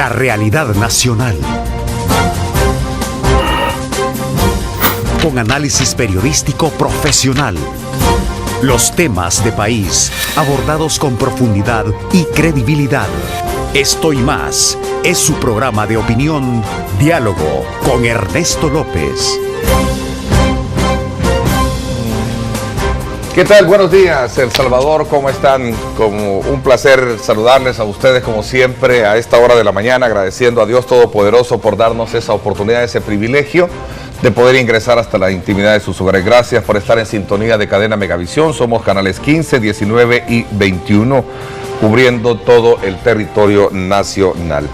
La realidad nacional. Con análisis periodístico profesional. Los temas de país abordados con profundidad y credibilidad. Esto y más es su programa de opinión, Diálogo con Ernesto López. ¿Qué tal? Buenos días, El Salvador, ¿cómo están? Como un placer saludarles a ustedes como siempre a esta hora de la mañana, agradeciendo a Dios Todopoderoso por darnos esa oportunidad, ese privilegio de poder ingresar hasta la intimidad de sus hogares. Gracias por estar en sintonía de Cadena Megavisión. Somos canales 15, 19 y 21, cubriendo todo el territorio nacional.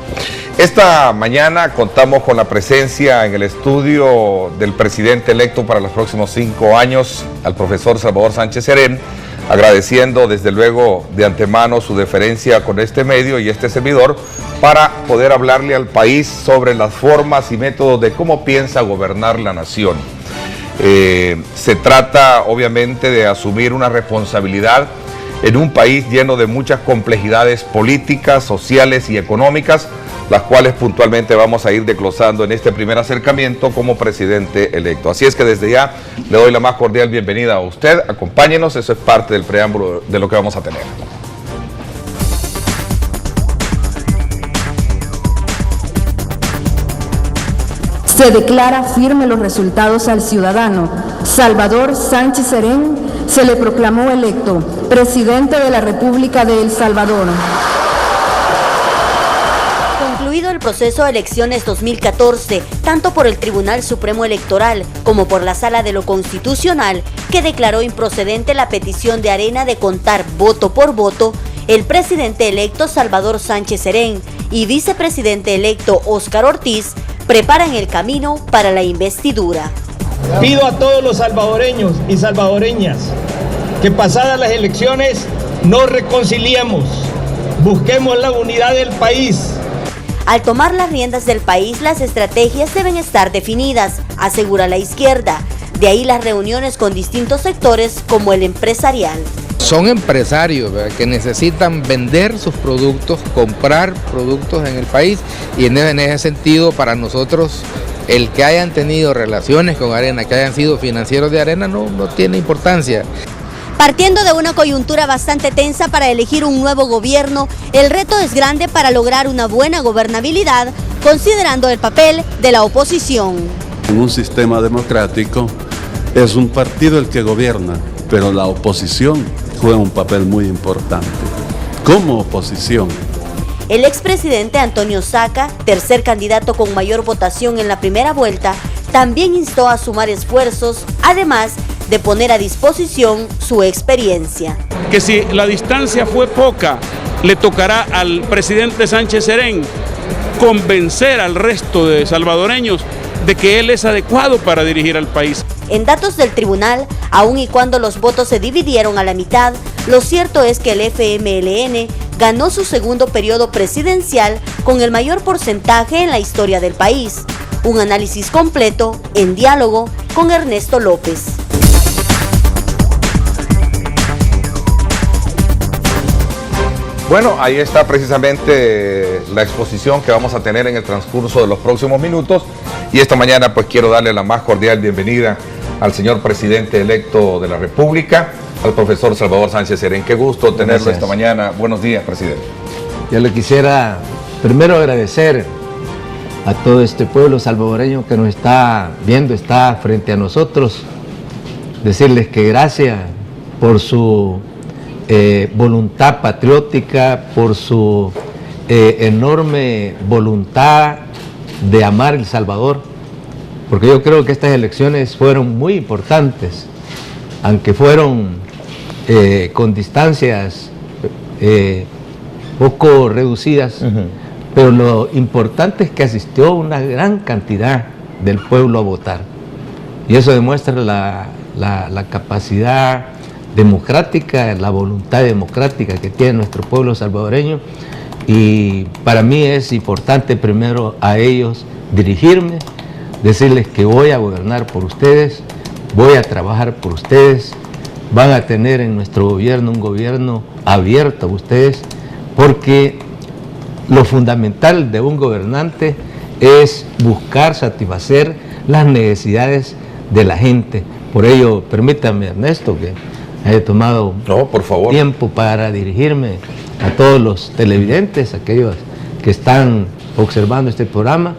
Esta mañana contamos con la presencia en el estudio del presidente electo para los próximos 5 años, al profesor Salvador Sánchez Serén, agradeciendo desde luego de antemano su deferencia con este medio y este servidor para poder hablarle al país sobre las formas y métodos de cómo piensa gobernar la nación. Se trata obviamente de asumir una responsabilidad en un país lleno de muchas complejidades políticas, sociales y económicas, las cuales puntualmente vamos a ir desglosando en este primer acercamiento como presidente electo. Así es que desde ya le doy la más cordial bienvenida a usted. Acompáñenos, eso es parte del preámbulo de lo que vamos a tener. Se declara firme los resultados al ciudadano. Salvador Sánchez Serén se le proclamó electo presidente de la República de El Salvador. Concluido el proceso de elecciones 2014, tanto por el Tribunal Supremo Electoral como por la Sala de lo Constitucional, que declaró improcedente la petición de Arena de contar voto por voto, el presidente electo Salvador Sánchez Serén y vicepresidente electo Óscar Ortiz preparan el camino para la investidura. Pido a todos los salvadoreños y salvadoreñas que pasadas las elecciones nos reconciliemos, busquemos la unidad del país. Al tomar las riendas del país, las estrategias deben estar definidas, asegura la izquierda. De ahí las reuniones con distintos sectores como el empresarial. Son empresarios, ¿verdad?, que necesitan vender sus productos, comprar productos en el país, y en ese sentido para nosotros el que hayan tenido relaciones con Arena, que hayan sido financieros de Arena no tiene importancia. Partiendo de una coyuntura bastante tensa para elegir un nuevo gobierno, el reto es grande para lograr una buena gobernabilidad, considerando el papel de la oposición. En un sistema democrático es un partido el que gobierna, pero la oposición juega un papel muy importante. Como oposición, el expresidente Antonio Saca, tercer candidato con mayor votación en la primera vuelta, también instó a sumar esfuerzos, además de poner a disposición su experiencia. Que si la distancia fue poca, le tocará al presidente Sánchez Serén convencer al resto de salvadoreños de que él es adecuado para dirigir al país. En datos del tribunal, aun y cuando los votos se dividieron a la mitad, lo cierto es que el FMLN ganó su segundo periodo presidencial con el mayor porcentaje en la historia del país. Un análisis completo en Diálogo con Ernesto López. Bueno, ahí está precisamente la exposición que vamos a tener en el transcurso de los próximos minutos, y esta mañana pues quiero darle la más cordial bienvenida al señor presidente electo de la República, al profesor Salvador Sánchez Serén. Qué gusto tenerlo esta mañana. Buenos días, presidente. Yo le quisiera primero agradecer a todo este pueblo salvadoreño que nos está viendo, está frente a nosotros, decirles que gracias por su voluntad patriótica, por su enorme voluntad de amar El Salvador, porque yo creo que estas elecciones fueron muy importantes, aunque fueron con distancias poco reducidas, pero lo importante es que asistió una gran cantidad del pueblo a votar, y eso demuestra la capacidad democrática, la voluntad democrática que tiene nuestro pueblo salvadoreño, y para mí es importante primero a ellos dirigirme, decirles que voy a gobernar por ustedes, voy a trabajar por ustedes, van a tener en nuestro gobierno un gobierno abierto a ustedes, porque lo fundamental de un gobernante es buscar satisfacer las necesidades de la gente. Por ello, permítame, Ernesto, que haya tomado por favor, tiempo para dirigirme a todos los televidentes, aquellos que están observando este programa.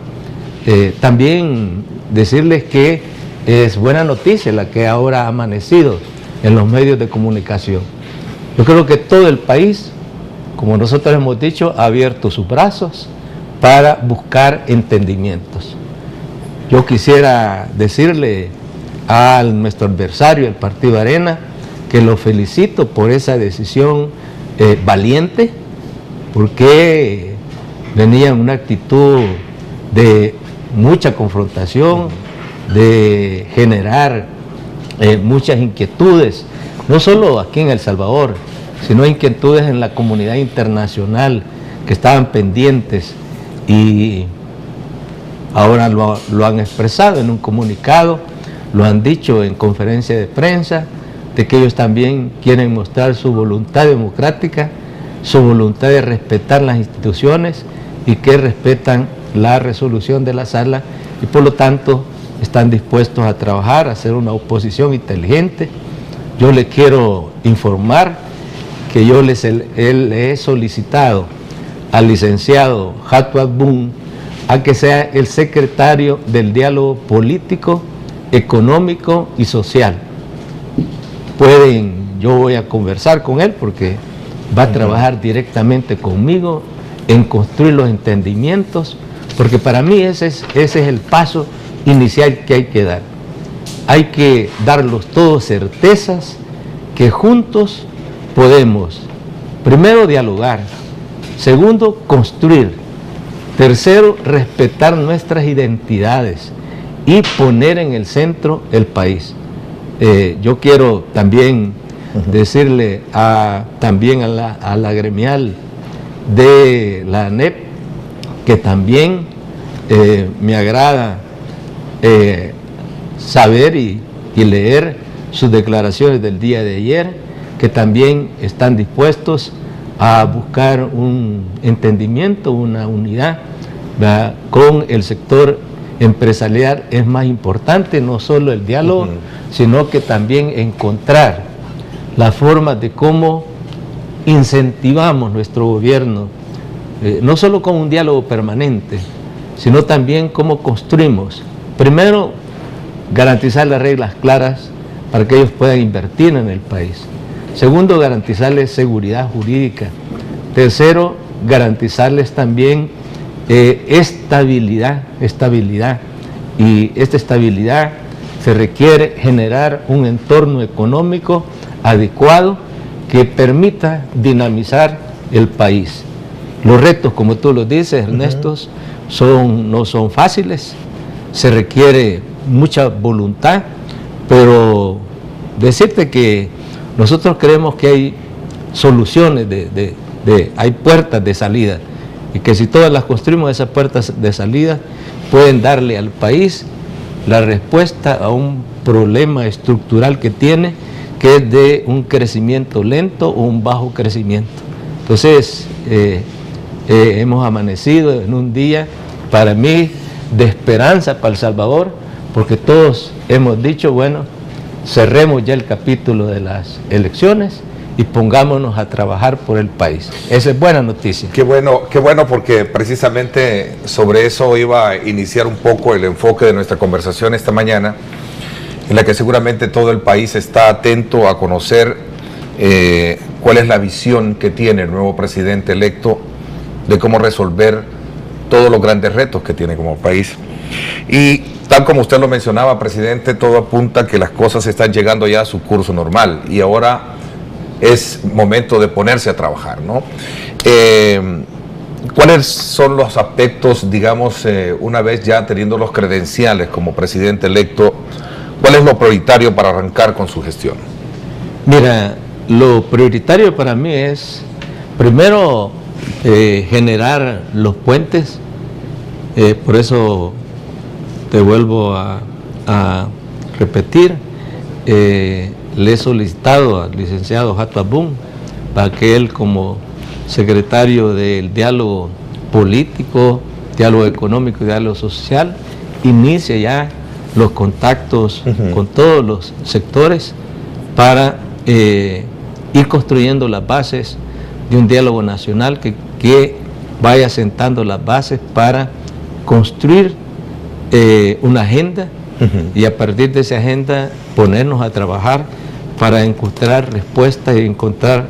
También decirles que es buena noticia la que ahora ha amanecido en los medios de comunicación. Yo creo que todo el país, como nosotros hemos dicho, ha abierto sus brazos para buscar entendimientos. Yo quisiera decirle a nuestro adversario, el Partido Arena, que lo felicito por esa decisión valiente, porque venía en una actitud de mucha confrontación, de generar muchas inquietudes, no solo aquí en El Salvador, sino inquietudes en la comunidad internacional que estaban pendientes, y ahora lo han expresado en un comunicado, lo han dicho en conferencia de prensa, de que ellos también quieren mostrar su voluntad democrática, su voluntad de respetar las instituciones y que respetan la resolución de la sala, y por lo tanto están dispuestos a trabajar, a hacer una oposición inteligente. Yo le quiero informar que yo le he solicitado al licenciado Hatuat Bun a que sea el secretario del diálogo político, económico y social. Yo voy a conversar con él porque va a trabajar directamente conmigo en construir los entendimientos, porque para mí ese es el paso inicial que hay que dar. Hay que darlos todos certezas que juntos podemos, primero, dialogar, segundo, construir, tercero, respetar nuestras identidades y poner en el centro el país. Yo quiero también decirle también a la gremial de la ANEP que también me agrada saber y leer sus declaraciones del día de ayer, que también están dispuestos a buscar un entendimiento, una unidad, ¿verdad?, con el sector empresarial. Es más importante no solo el diálogo, sino que también encontrar la forma de cómo incentivamos nuestro gobierno, no solo con un diálogo permanente, sino también cómo construimos. Primero, garantizar las reglas claras para que ellos puedan invertir en el país. Segundo, garantizarles seguridad jurídica. Tercero, garantizarles también estabilidad. Y esta estabilidad se requiere generar un entorno económico adecuado que permita dinamizar el país. Los retos, como tú lo dices, Ernesto, no son fáciles, se requiere mucha voluntad, pero decirte que nosotros creemos que hay soluciones, hay puertas de salida, y que si todas las construimos, esas puertas de salida pueden darle al país la respuesta a un problema estructural que tiene, que es de un crecimiento lento o un bajo crecimiento. Entonces, hemos amanecido en un día, para mí, de esperanza para El Salvador, porque todos hemos dicho, bueno, cerremos ya el capítulo de las elecciones y pongámonos a trabajar por el país. Esa es buena noticia. Qué bueno, porque precisamente sobre eso iba a iniciar un poco el enfoque de nuestra conversación esta mañana, en la que seguramente todo el país está atento a conocer cuál es la visión que tiene el nuevo presidente electo de cómo resolver todos los grandes retos que tiene como país. Y tal como usted lo mencionaba, presidente, todo apunta a que las cosas están llegando ya a su curso normal y ahora es momento de ponerse a trabajar, ¿no? ¿Cuáles son los aspectos, digamos, una vez ya teniendo los credenciales como presidente electo, cuál es lo prioritario para arrancar con su gestión? Mira, lo prioritario para mí es, primero, generar los puentes. Por eso te vuelvo a repetir, le he solicitado al licenciado Hatuat Bun para que él, como secretario del diálogo político, diálogo económico y diálogo social, inicia ya los contactos con todos los sectores para ir construyendo las bases de un diálogo nacional que vaya sentando las bases para construir una agenda y a partir de esa agenda ponernos a trabajar para encontrar respuestas y encontrar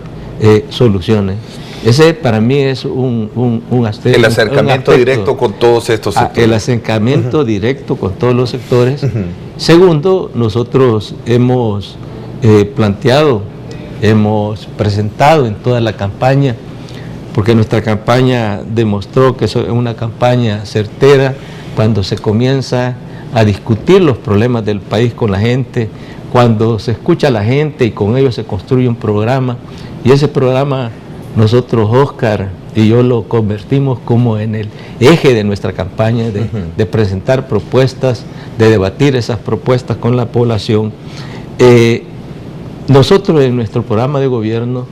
soluciones. Ese para mí es un aspecto. El acercamiento directo con todos estos sectores. El acercamiento directo con todos los sectores. Segundo, nosotros hemos planteado, hemos presentado en toda la campaña, porque nuestra campaña demostró que es una campaña certera cuando se comienza a discutir los problemas del país con la gente, cuando se escucha a la gente y con ellos se construye un programa, y ese programa nosotros, Oscar y yo, lo convertimos como en el eje de nuestra campaña de presentar propuestas, de debatir esas propuestas con la población. Nosotros en nuestro programa de gobierno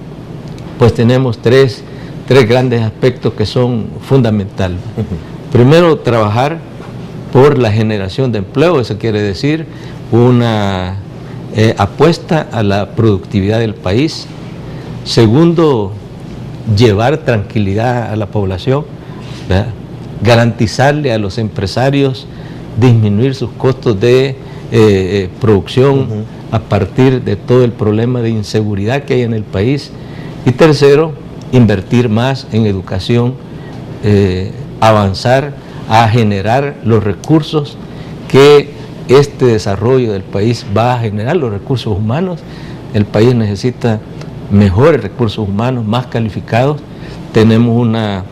pues tenemos tres grandes aspectos que son fundamentales. Primero, trabajar por la generación de empleo, eso quiere decir una apuesta a la productividad del país. Segundo, llevar tranquilidad a la población, ¿verdad? Garantizarle a los empresarios disminuir sus costos de producción a partir de todo el problema de inseguridad que hay en el país. Y tercero, invertir más en educación, avanzar a generar los recursos que este desarrollo del país va a generar, los recursos humanos. El país necesita mejores recursos humanos, más calificados. Tenemos una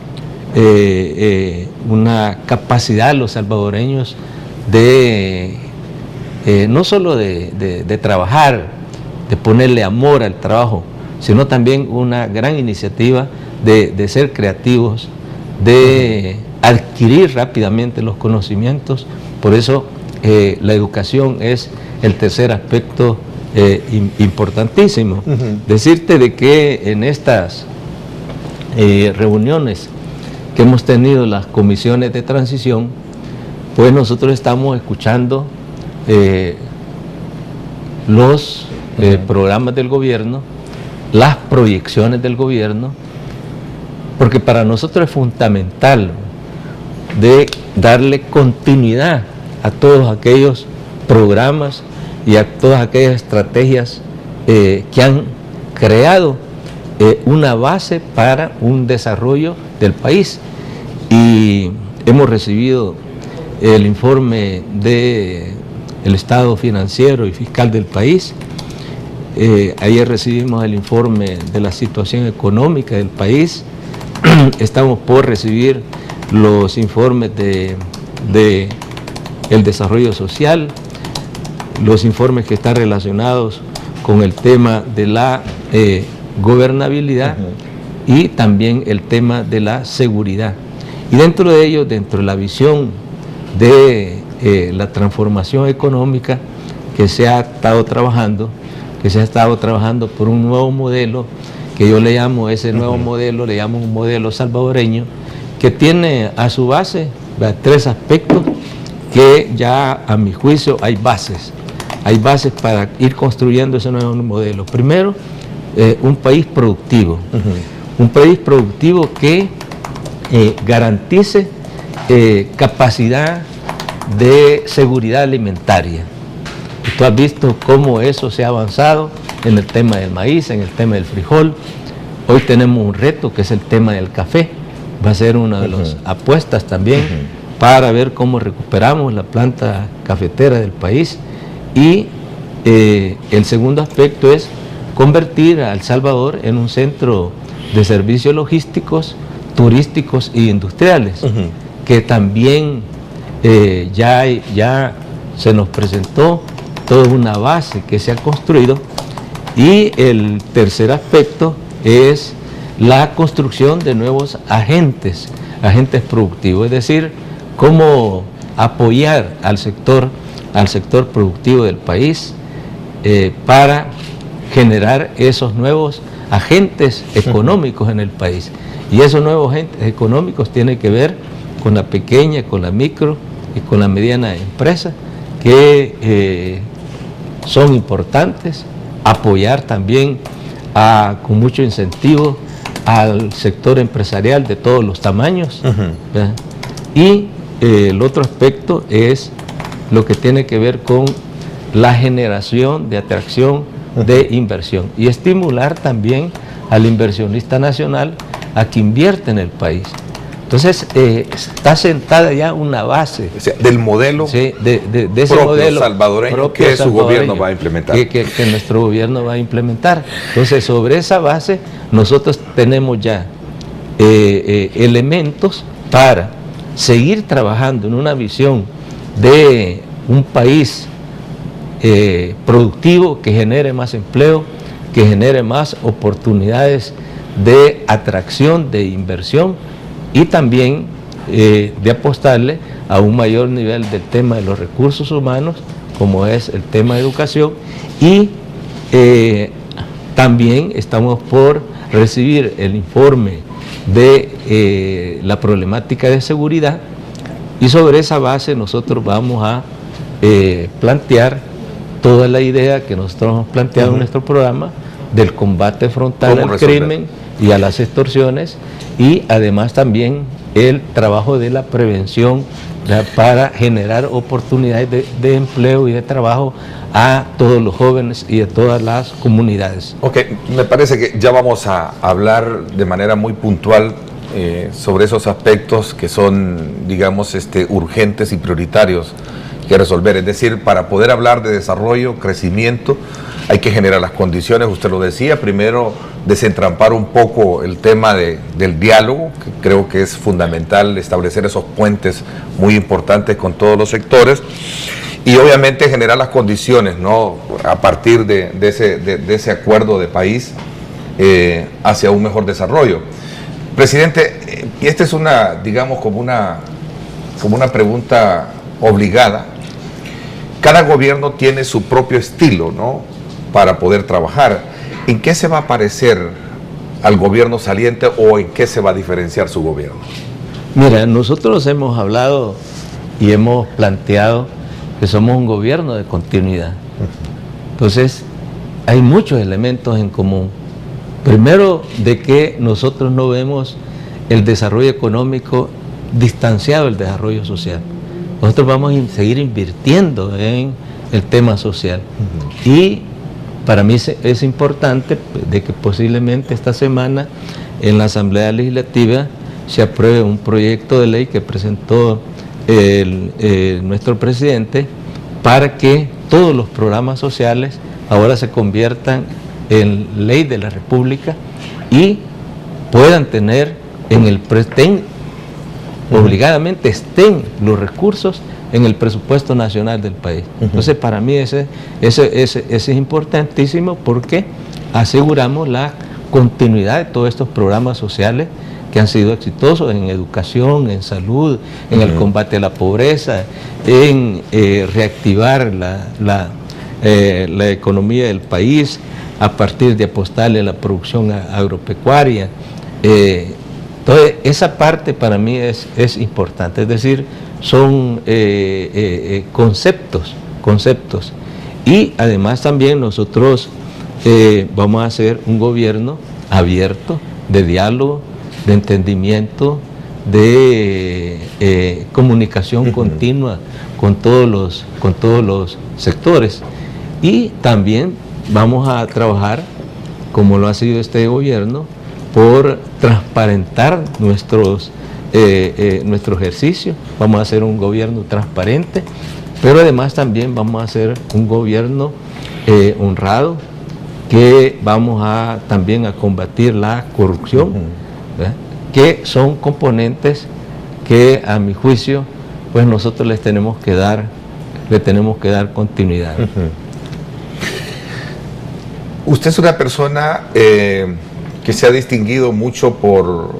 capacidad los salvadoreños de no solo de trabajar, de ponerle amor al trabajo, sino también una gran iniciativa de ser creativos, de adquirir rápidamente los conocimientos. Por eso la educación es el tercer aspecto importantísimo. Decirte de que en estas reuniones que hemos tenido las comisiones de transición, pues nosotros estamos escuchando los programas del gobierno, las proyecciones del gobierno, porque para nosotros es fundamental de darle continuidad a todos aquellos programas y a todas aquellas estrategias que han creado una base para un desarrollo del país. Y hemos recibido el informe del estado financiero y fiscal del país. Ayer recibimos el informe de la situación económica del país. Estamos por recibir los informes de el desarrollo social, los informes que están relacionados con el tema de la gobernabilidad y también el tema de la seguridad. Y dentro de ello, dentro de la visión de la transformación económica que se ha estado trabajando, por un nuevo modelo, que yo le llamo ese nuevo modelo, le llamo un modelo salvadoreño, que tiene a su base tres aspectos que ya a mi juicio hay bases para ir construyendo ese nuevo modelo. Primero, un país productivo, un país productivo que garantice capacidad de seguridad alimentaria. Tú has visto cómo eso se ha avanzado en el tema del maíz, en el tema del frijol. Hoy tenemos un reto que es el tema del café. Va a ser una de las apuestas también para ver cómo recuperamos la planta cafetera del país. Y el segundo aspecto es convertir a El Salvador en un centro de servicios logísticos, turísticos e industriales, que también ya se nos presentó toda una base que se ha construido. Y el tercer aspecto es la construcción de nuevos agentes productivos, es decir, cómo apoyar al sector productivo del país para generar esos nuevos agentes económicos en el país. Y esos nuevos agentes económicos tienen que ver con la pequeña, con la micro y con la mediana empresa, que son importantes. Apoyar también con mucho incentivo al sector empresarial de todos los tamaños. ¿Verdad? Y el otro aspecto es lo que tiene que ver con la generación de atracción de inversión y estimular también al inversionista nacional a que invierte en el país. Entonces, está sentada ya una base. O sea, del modelo, sí, de ese propio modelo salvadoreño que su gobierno va a implementar. Que nuestro gobierno va a implementar. Entonces, sobre esa base, nosotros tenemos ya elementos para seguir trabajando en una visión de un país productivo, que genere más empleo, que genere más oportunidades de atracción, de inversión, y también de apostarle a un mayor nivel del tema de los recursos humanos, como es el tema de educación, y también estamos por recibir el informe de la problemática de seguridad, y sobre esa base nosotros vamos a plantear toda la idea que nosotros hemos planteado en nuestro programa del combate frontal al crimen y a las extorsiones, y además también el trabajo de la prevención, ¿verdad?, para generar oportunidades de empleo y de trabajo a todos los jóvenes y de todas las comunidades. Ok, me parece que ya vamos a hablar de manera muy puntual sobre esos aspectos que son, digamos, urgentes y prioritarios que resolver. Es decir, para poder hablar de desarrollo, crecimiento, hay que generar las condiciones, usted lo decía, primero desentrampar un poco el tema del diálogo, que creo que es fundamental establecer esos puentes muy importantes con todos los sectores, y obviamente generar las condiciones, ¿no?, a partir de ese acuerdo de país hacia un mejor desarrollo. Presidente, y esta es una, digamos, como una pregunta obligada. Cada gobierno tiene su propio estilo, ¿no?, para poder trabajar. ¿En qué se va a parecer al gobierno saliente o en qué se va a diferenciar su gobierno? Mira, nosotros hemos hablado y hemos planteado que somos un gobierno de continuidad. Entonces, hay muchos elementos en común. Primero, de que nosotros no vemos el desarrollo económico distanciado del desarrollo social. Nosotros vamos a seguir invirtiendo en el tema social. Y para mí es importante de que posiblemente esta semana en la Asamblea Legislativa se apruebe un proyecto de ley que presentó nuestro presidente, para que todos los programas sociales ahora se conviertan en ley de la República y puedan tener obligadamente estén los recursos en el presupuesto nacional del país. Entonces, para mí ese es importantísimo, porque aseguramos la continuidad de todos estos programas sociales que han sido exitosos en educación, en salud, en el combate a la pobreza, en reactivar la economía del país a partir de apostarle a la producción agropecuaria. Entonces, esa parte para mí es importante, es decir, son conceptos. Y además también nosotros vamos a hacer un gobierno abierto, de diálogo, de entendimiento, de comunicación continua con todos los sectores. Y también vamos a trabajar, como lo ha sido este gobierno, por transparentar nuestro ejercicio. Vamos a hacer un gobierno transparente, pero además también vamos a hacer un gobierno honrado, que vamos también a combatir la corrupción, que son componentes que, a mi juicio, pues nosotros le tenemos que dar continuidad. Usted es una persona que se ha distinguido mucho por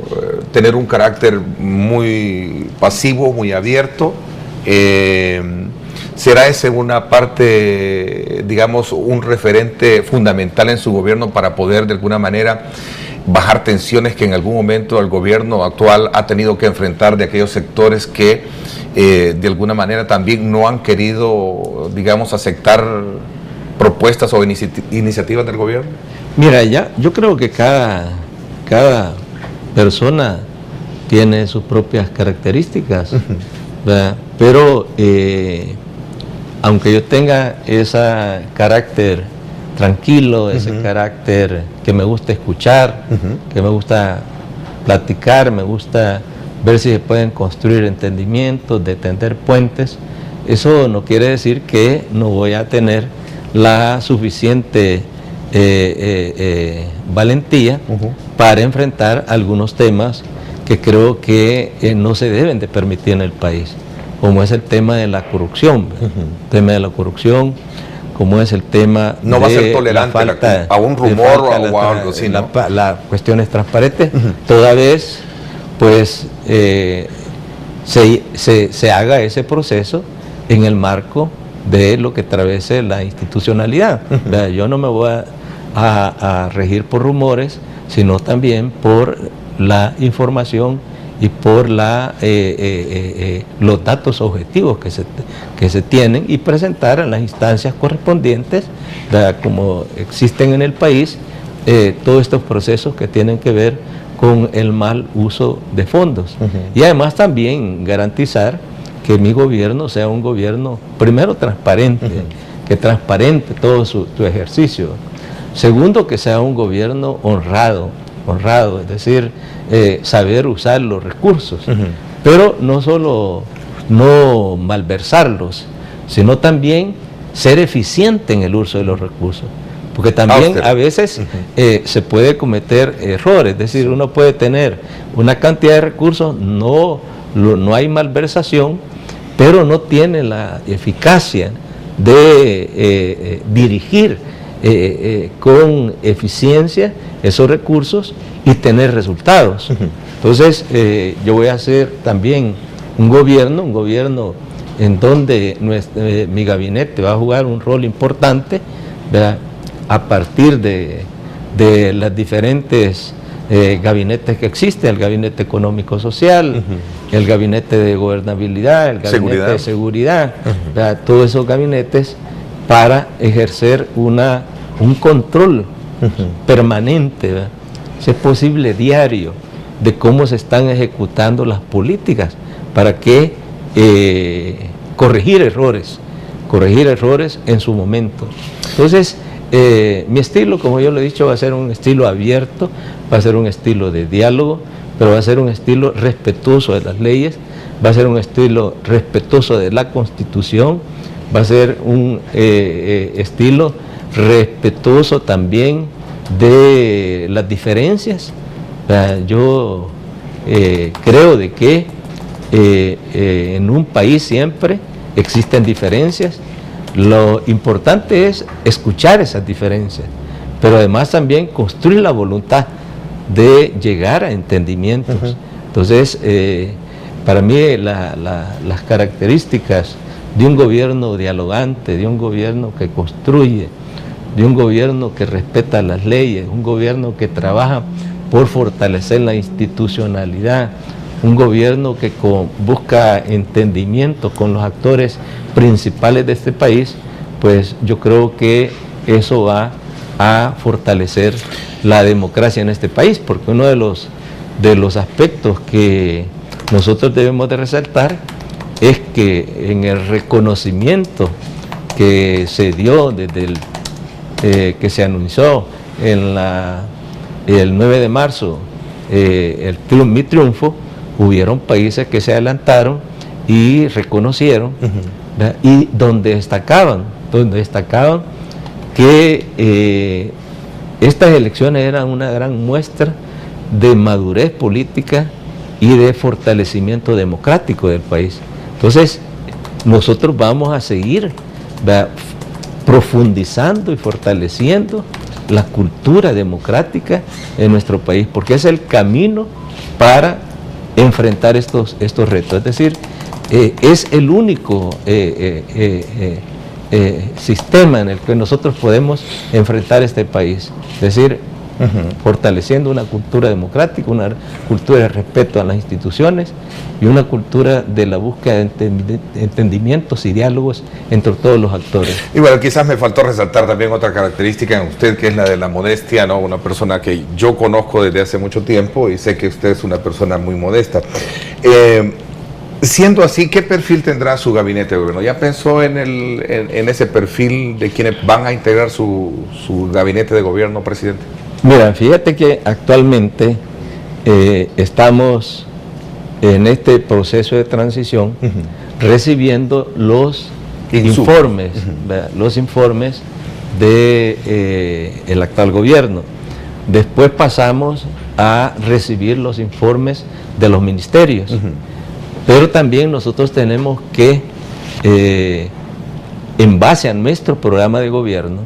tener un carácter muy pasivo, muy abierto. ¿Será ese una parte, digamos, un referente fundamental en su gobierno para poder de alguna manera bajar tensiones que en algún momento el gobierno actual ha tenido que enfrentar de aquellos sectores que de alguna manera también no han querido, digamos, aceptar propuestas o iniciativas del gobierno? Mira, yo creo que cada persona tiene sus propias características, ¿verdad? Pero aunque yo tenga ese carácter tranquilo, ese carácter que me gusta escuchar, que me gusta platicar, me gusta ver si se pueden construir entendimientos, de tender puentes, eso no quiere decir que no voy a tener la suficiente valentía para enfrentar algunos temas que creo que no se deben de permitir en el país, como es el tema de la corrupción, como es el tema no va a ser tolerante a un rumor o a algo así, ¿no? Las cuestiones transparentes, toda vez pues se haga ese proceso en el marco de lo que atraviese la institucionalidad. Yo no me voy a regir por rumores, sino también por la información y por los datos objetivos que se tienen y presentar en las instancias correspondientes, como existen en el país, todos estos procesos que tienen que ver con el mal uso de fondos. Y además también garantizar que mi gobierno sea un gobierno, primero, transparente, que transparente todo su ejercicio. Segundo, que sea un gobierno honrado, es decir, saber usar los recursos, pero no solo no malversarlos, sino también ser eficiente en el uso de los recursos, porque también a veces se puede cometer errores, es decir, uno puede tener una cantidad de recursos, no hay malversación, pero no tiene la eficacia de dirigir con eficiencia esos recursos y tener resultados. Entonces yo voy a hacer también un gobierno en donde mi gabinete va a jugar un rol importante, ¿verdad?, a partir de las diferentes gabinetes que existen, el gabinete económico-social, el gabinete de gobernabilidad, el gabinete de seguridad, todos esos gabinetes para ejercer un control permanente, ¿verdad?, si es posible diario, de cómo se están ejecutando las políticas, para que corregir errores en su momento. Entonces, mi estilo, como yo lo he dicho, va a ser un estilo abierto, va a ser un estilo de diálogo, pero va a ser un estilo respetuoso de las leyes, va a ser un estilo respetuoso de la Constitución, va a ser un estilo respetuoso también de las diferencias. Yo creo de que en un país siempre existen diferencias. Lo importante es escuchar esas diferencias, pero además también construir la voluntad de llegar a entendimientos. Entonces, para mí las características de un gobierno dialogante, de un gobierno que construye, de un gobierno que respeta las leyes, un gobierno que trabaja por fortalecer la institucionalidad, un gobierno que busca entendimiento con los actores principales de este país, pues yo creo que eso va a fortalecer la democracia en este país, porque uno de los aspectos que nosotros debemos de resaltar es que en el reconocimiento que se dio desde que se anunció el 9 de marzo, mi triunfo, hubieron países que se adelantaron y reconocieron, y donde destacaban que estas elecciones eran una gran muestra de madurez política y de fortalecimiento democrático del país. Entonces, nosotros vamos a seguir profundizando y fortaleciendo la cultura democrática en nuestro país, porque es el camino para enfrentar estos retos. Es decir, es el único sistema en el que nosotros podemos enfrentar este país. Es decir, fortaleciendo una cultura democrática, una cultura de respeto a las instituciones y una cultura de la búsqueda de entendimientos y diálogos entre todos los actores. Y bueno, quizás me faltó resaltar también otra característica en usted, que es la de la modestia, ¿no? Una persona que yo conozco desde hace mucho tiempo y sé que usted es una persona muy modesta. Siendo así, ¿qué perfil tendrá su gabinete de gobierno? ¿Ya pensó en ese perfil de quienes van a integrar su gabinete de gobierno, presidente? Mira, fíjate que actualmente estamos en este proceso de transición recibiendo los informes, los informes del actual gobierno. Después pasamos a recibir los informes de los ministerios. Pero también nosotros tenemos que, en base a nuestro programa de gobierno,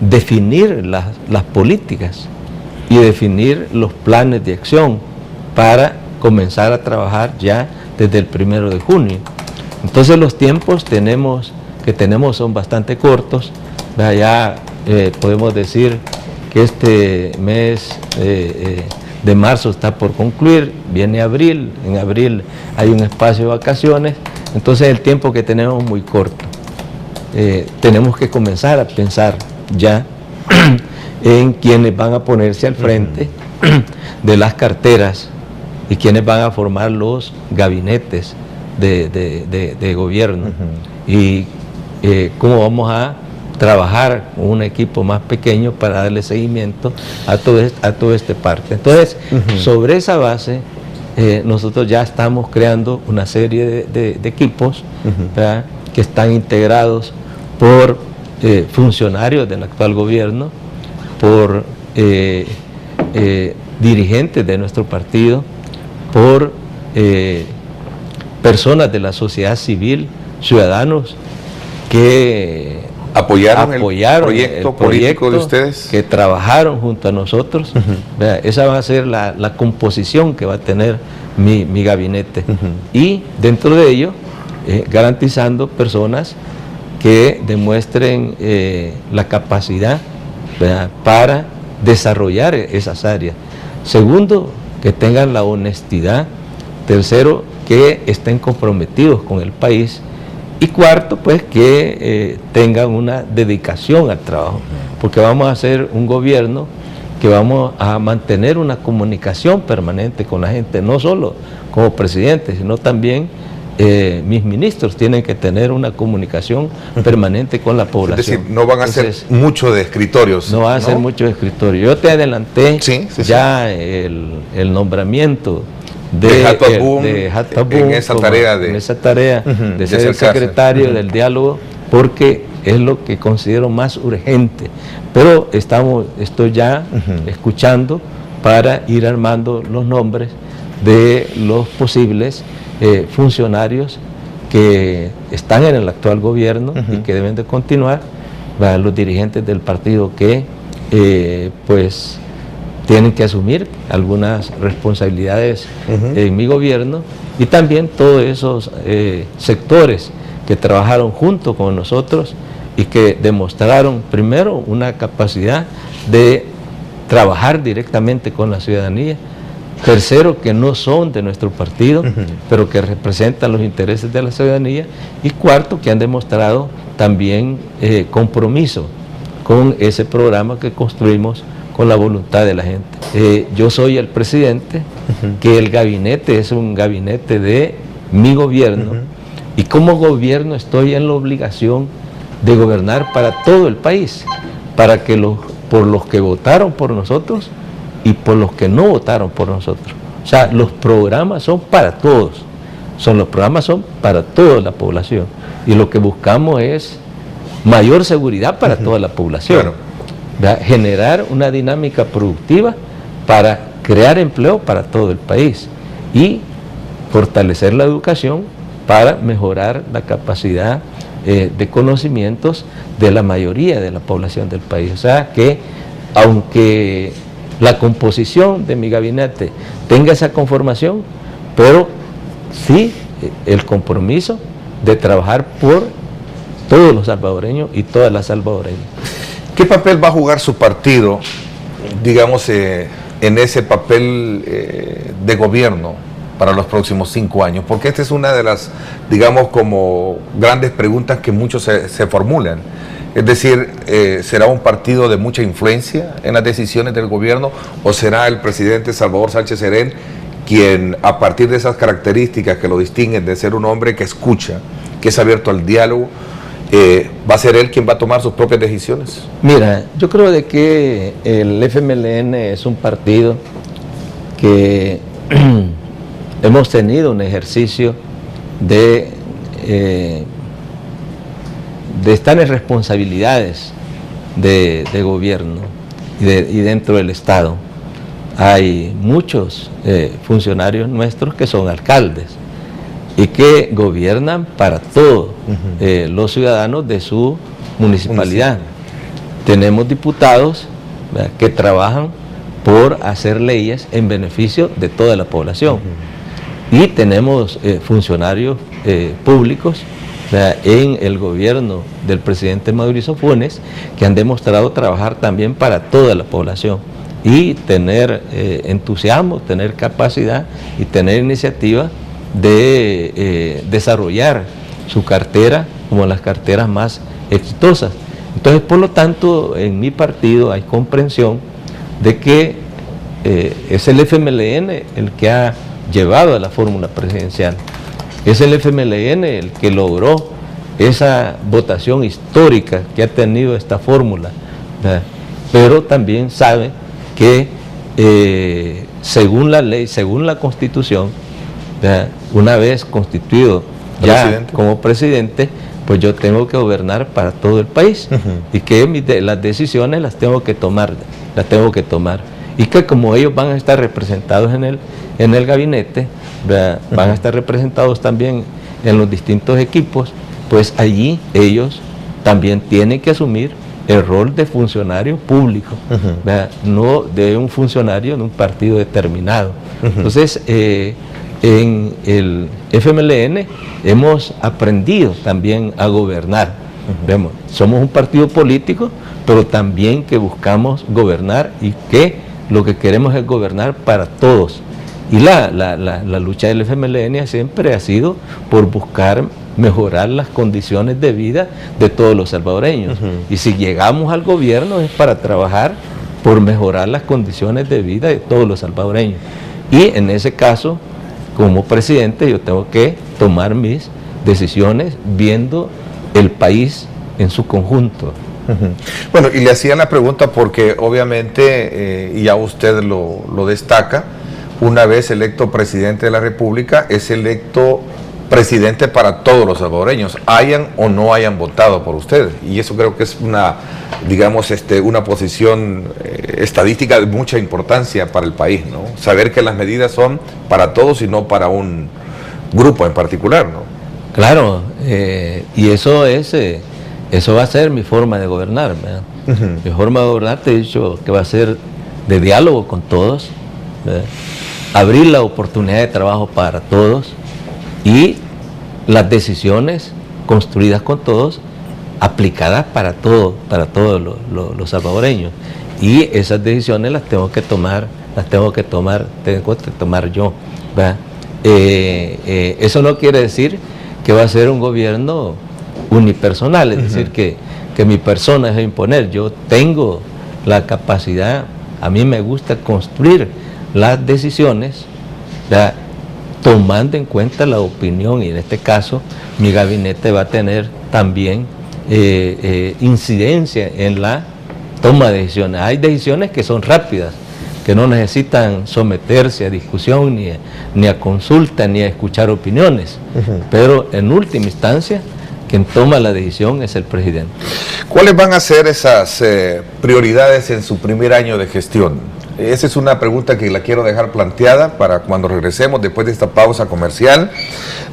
definir las políticas y definir los planes de acción para comenzar a trabajar ya desde el 1 de junio. Entonces los tiempos que tenemos son bastante cortos. Ya podemos decir que este mes de marzo está por concluir, viene abril, en abril hay un espacio de vacaciones, entonces el tiempo que tenemos es muy corto. Tenemos que comenzar a pensar ya en quienes van a ponerse al frente de las carteras y quienes van a formar los gabinetes de gobierno y cómo vamos a trabajar con un equipo más pequeño para darle seguimiento a todo este parte. Entonces, sobre esa base, nosotros ya estamos creando una serie de equipos que están integrados por funcionarios del actual gobierno, por dirigentes de nuestro partido, por personas de la sociedad civil, ciudadanos que apoyaron el proyecto político de ustedes, que trabajaron junto a nosotros. Esa va a ser la composición que va a tener mi gabinete. Y dentro de ello, garantizando personas que demuestren la capacidad para desarrollar esas áreas. Segundo, que tengan la honestidad. Tercero, que estén comprometidos con el país. Y cuarto, pues que tengan una dedicación al trabajo, porque vamos a hacer un gobierno que vamos a mantener una comunicación permanente con la gente, no solo como presidente, sino también mis ministros tienen que tener una comunicación permanente con la población. Es decir, no van a ser mucho de escritorios. No van a ser mucho de escritorios. Yo te adelanté ya el nombramiento de Hatabun, en esa tarea de ser el secretario del diálogo, porque es lo que considero más urgente. Pero estoy ya escuchando para ir armando los nombres de los posibles funcionarios que están en el actual gobierno y que deben de continuar, los dirigentes del partido que pues tienen que asumir algunas responsabilidades en mi gobierno, y también todos esos sectores que trabajaron junto con nosotros y que demostraron primero una capacidad de trabajar directamente con la ciudadanía. Tercero, que no son de nuestro partido, pero que representan los intereses de la ciudadanía. Y cuarto, que han demostrado también compromiso con ese programa que construimos con la voluntad de la gente. Yo soy el presidente, que el gabinete es un gabinete de mi gobierno, y como gobierno estoy en la obligación de gobernar para todo el país, para que por los que votaron por nosotros y por los que no votaron por nosotros. O sea, los programas son para todos, los programas son para toda la población, y lo que buscamos es mayor seguridad para toda la población, generar una dinámica productiva para crear empleo para todo el país y fortalecer la educación para mejorar la capacidad de conocimientos de la mayoría de la población del país. O sea que, aunque la composición de mi gabinete tenga esa conformación, pero sí el compromiso de trabajar por todos los salvadoreños y todas las salvadoreñas. ¿Qué papel va a jugar su partido digamos, en ese papel de gobierno para los próximos 5 años? Porque esta es una de las, digamos, como grandes preguntas que muchos se formulan. Es decir, ¿será un partido de mucha influencia en las decisiones del gobierno o será el presidente Salvador Sánchez Serén quien, a partir de esas características que lo distinguen de ser un hombre que escucha, que es abierto al diálogo, va a ser él quien va a tomar sus propias decisiones? Mira, yo creo de que el FMLN es un partido que hemos tenido un ejercicio de estar en responsabilidades de gobierno y dentro del Estado. Hay muchos funcionarios nuestros que son alcaldes y que gobiernan para todos los ciudadanos de su municipalidad. Tenemos diputados, ¿verdad?, que trabajan por hacer leyes en beneficio de toda la población. Y tenemos funcionarios públicos, ¿verdad?, en el gobierno del presidente Mauricio Funes, que han demostrado trabajar también para toda la población y tener entusiasmo, tener capacidad y tener iniciativa de desarrollar su cartera como las carteras más exitosas. Entonces, por lo tanto, en mi partido hay comprensión de que es el FMLN el que ha llevado a la fórmula presidencial. Es el FMLN el que logró esa votación histórica que ha tenido esta fórmula, ¿verdad? Pero también sabe que según la ley, según la Constitución, ¿verdad?, una vez constituido ya como presidente, pues yo tengo que gobernar para todo el país y que las decisiones las tengo que tomar, y que como ellos van a estar representados en el gabinete, ¿verdad?, van a estar representados también en los distintos equipos, pues allí ellos también tienen que asumir el rol de funcionario público, ¿verdad?, no de un funcionario de un partido determinado. Entonces, en el FMLN hemos aprendido también a gobernar. Vemos, somos un partido político, pero también que buscamos gobernar y que lo que queremos es gobernar para todos. Y la lucha del FMLN siempre ha sido por buscar mejorar las condiciones de vida de todos los salvadoreños. Y si llegamos al gobierno es para trabajar por mejorar las condiciones de vida de todos los salvadoreños. Y en ese caso, como presidente, yo tengo que tomar mis decisiones viendo el país en su conjunto. Bueno, y le hacían la pregunta porque obviamente, y ya usted lo destaca, una vez electo presidente de la República, es electo presidente para todos los salvadoreños, hayan o no hayan votado por usted. Y eso creo que es una, digamos, una posición estadística de mucha importancia para el país, ¿no? Saber que las medidas son para todos y no para un grupo en particular, ¿no? Claro, y eso va a ser mi forma de gobernar, ¿verdad? Mi forma de gobernar, te he dicho que va a ser de diálogo con todos, ¿verdad?, abrir la oportunidad de trabajo para todos y las decisiones construidas con todos, aplicadas para todos los salvadoreños. Y esas decisiones las tengo que tomar yo, ¿verdad? Eso no quiere decir que va a ser un gobierno unipersonal, es decir, que mi persona es imponer. Yo tengo la capacidad, a mí me gusta construir las decisiones, ¿verdad?, tomando en cuenta la opinión, y en este caso mi gabinete va a tener también incidencia en la toma de decisiones. Hay decisiones que son rápidas, que no necesitan someterse a discusión, ni a consulta, ni a escuchar opiniones, pero en última instancia quien toma la decisión es el presidente. ¿Cuáles van a ser esas prioridades en su primer año de gestión? Esa es una pregunta que la quiero dejar planteada para cuando regresemos después de esta pausa comercial.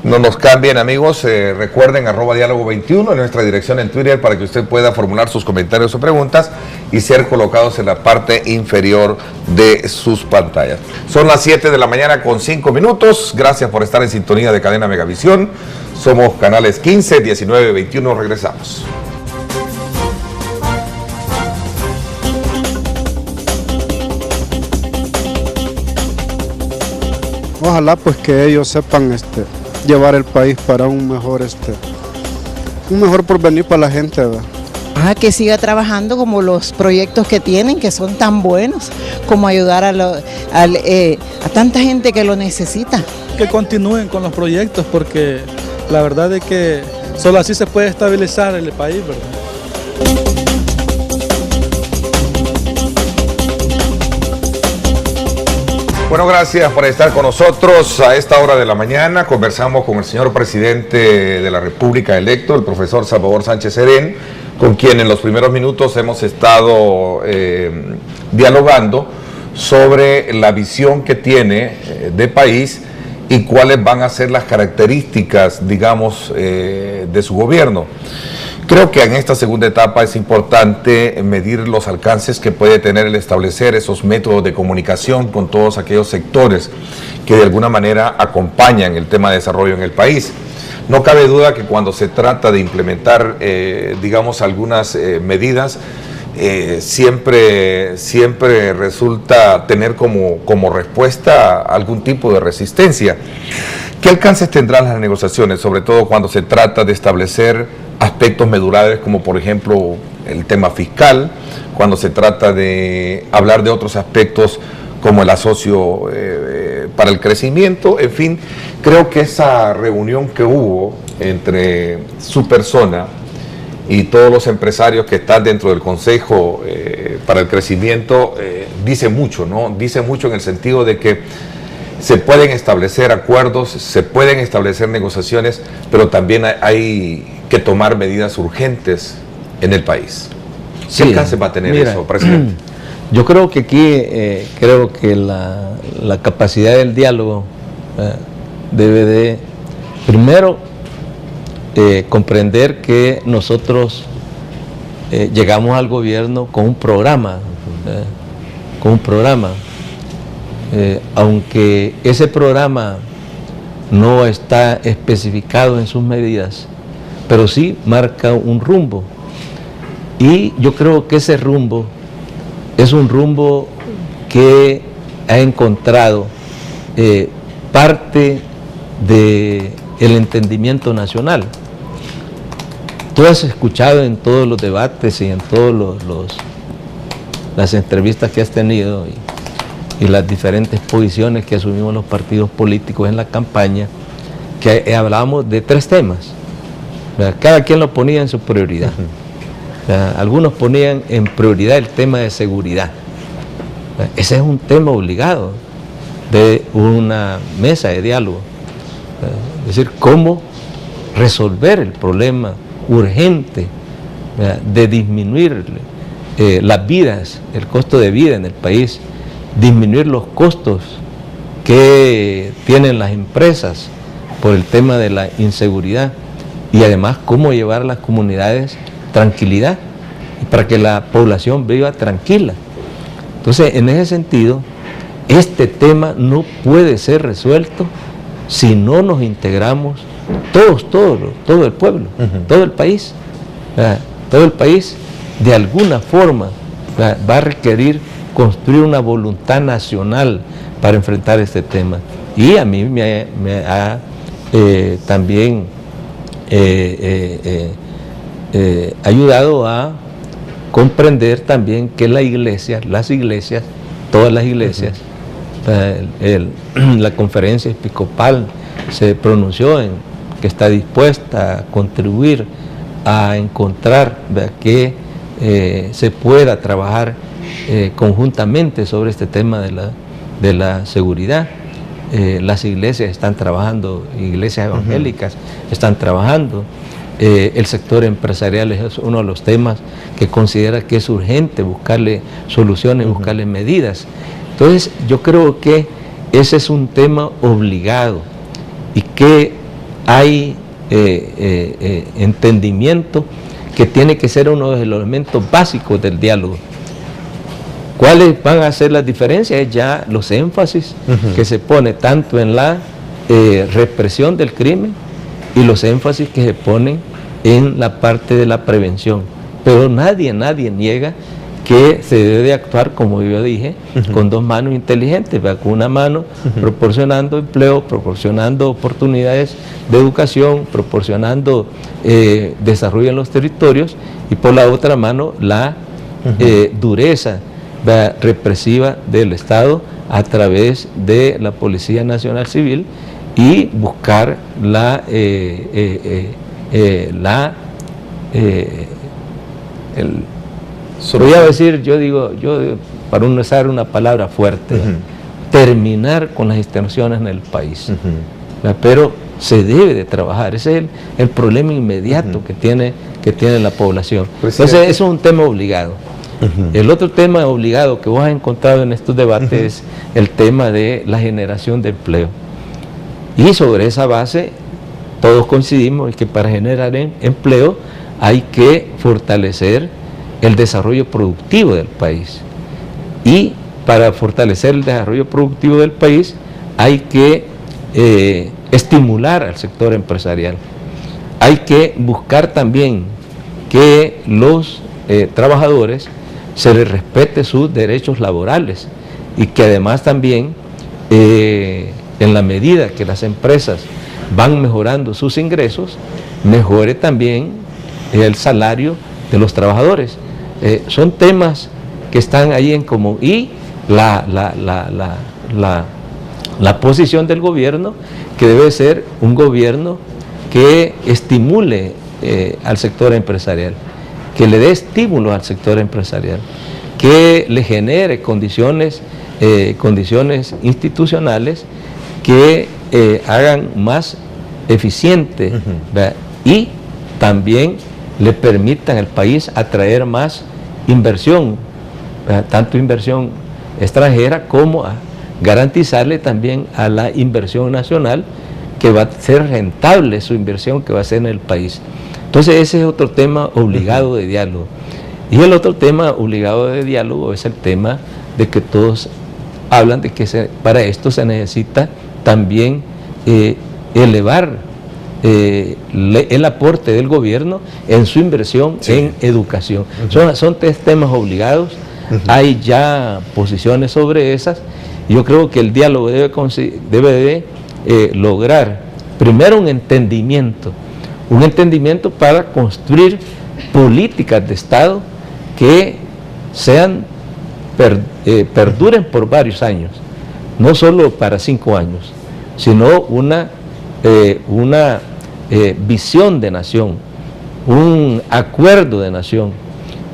No nos cambien, amigos. Recuerden @diálogo21 en nuestra dirección en Twitter para que usted pueda formular sus comentarios o preguntas y ser colocados en la parte inferior de sus pantallas. Son las 7 de la mañana con 5 minutos. Gracias por estar en sintonía de Cadena Megavisión. Somos canales 15, 19, 21. Regresamos. ojalá pues que ellos sepan llevar el país para un mejor porvenir para la gente, ¿verdad? Que siga trabajando como los proyectos que tienen, que son tan buenos, como ayudar a tanta gente que lo necesita. Que continúen con los proyectos, porque la verdad es que solo así se puede estabilizar el país, ¿verdad? Bueno, gracias por estar con nosotros a esta hora de la mañana. Conversamos con el señor presidente de la República electo, el profesor Salvador Sánchez Serén, con quien en los primeros minutos hemos estado dialogando sobre la visión que tiene de país y cuáles van a ser las características, digamos, de su gobierno. Creo que en esta segunda etapa es importante medir los alcances que puede tener el establecer esos métodos de comunicación con todos aquellos sectores que de alguna manera acompañan el tema de desarrollo en el país. No cabe duda que cuando se trata de implementar, digamos, algunas medidas, siempre resulta tener como respuesta algún tipo de resistencia. ¿Qué alcances tendrán las negociaciones, sobre todo cuando se trata de establecer aspectos medulares como por ejemplo el tema fiscal, cuando se trata de hablar de otros aspectos como el asocio para el crecimiento? En fin, creo que esa reunión que hubo entre su persona y todos los empresarios que están dentro del Consejo para el Crecimiento dice mucho, ¿no? Dice mucho en el sentido de que se pueden establecer acuerdos, se pueden establecer negociaciones, pero también hay que tomar medidas urgentes en el país. ¿Qué alcance va a tener eso, presidente? Yo creo que aquí la capacidad del diálogo debe de, primero, comprender que nosotros llegamos al gobierno con un programa, aunque ese programa no está especificado en sus medidas, pero sí marca un rumbo. Y yo creo que ese rumbo es un rumbo que ha encontrado parte del entendimiento nacional. Tú has escuchado en todos los debates y en todas las entrevistas que has tenido y las diferentes posiciones que asumimos los partidos políticos en la campaña, que hablábamos de 3 temas. Cada quien lo ponía en su prioridad. Algunos ponían en prioridad el tema de seguridad. Ese es un tema obligado de una mesa de diálogo. Es decir, cómo resolver el problema urgente de disminuir las vidas, el costo de vida en el país, disminuir los costos que tienen las empresas por el tema de la inseguridad, y además cómo llevar a las comunidades tranquilidad para que la población viva tranquila. Entonces, en ese sentido, este tema no puede ser resuelto si no nos integramos todo el pueblo, todo el país. Todo el país de alguna forma va a requerir construir una voluntad nacional para enfrentar este tema. Y a mí me ha también ayudado a comprender también que las iglesias, todas las iglesias, la conferencia episcopal se pronunció en que está dispuesta a contribuir a encontrar que se pueda trabajar conjuntamente sobre este tema de la seguridad. Las iglesias están trabajando, iglesias evangélicas están trabajando, el sector empresarial es uno de los temas que considera que es urgente buscarle soluciones, buscarle medidas. Entonces yo creo que ese es un tema obligado y que hay entendimiento que tiene que ser uno de los elementos básicos del diálogo. ¿Cuáles van a ser las diferencias? Es ya los énfasis que se pone tanto en la represión del crimen y los énfasis que se ponen en la parte de la prevención. Pero nadie niega que se debe de actuar, como yo dije, con dos manos inteligentes, ¿verdad? Con una mano proporcionando empleo, proporcionando oportunidades de educación, proporcionando desarrollo en los territorios, y por la otra mano la dureza, ¿verdad?, represiva del Estado a través de la Policía Nacional Civil, y buscar voy a decir, yo digo, para usar una palabra fuerte, terminar con las extorsiones en el país. Pero se debe de trabajar, ese es el problema inmediato que tiene la población. Entonces, eso es un tema obligado. El otro tema obligado que vos has encontrado en estos debates es el tema de la generación de empleo. Y sobre esa base, todos coincidimos en que para generar empleo hay que fortalecer el desarrollo productivo del país. Y para fortalecer el desarrollo productivo del país hay que estimular al sector empresarial. Hay que buscar también que los trabajadores se les respete sus derechos laborales, y que además también en la medida que las empresas van mejorando sus ingresos, mejore también el salario de los trabajadores. Son temas que están ahí en común, y la posición del gobierno, que debe ser un gobierno que estimule al sector empresarial, que le dé estímulo al sector empresarial, que le genere condiciones institucionales que hagan más eficiente, y también le permitan al país atraer más inversión, tanto inversión extranjera como a garantizarle también a la inversión nacional que va a ser rentable su inversión que va a hacer en el país. Entonces ese es otro tema obligado de diálogo. Y el otro tema obligado de diálogo es el tema de que todos hablan de que para esto se necesita también elevar el aporte del gobierno en su inversión en educación. Son tres temas obligados. Hay ya posiciones sobre esas. Yo creo que el diálogo debe lograr primero un entendimiento para construir políticas de Estado que perduren por varios años, no solo para 5 años, sino una visión de nación, un acuerdo de nación,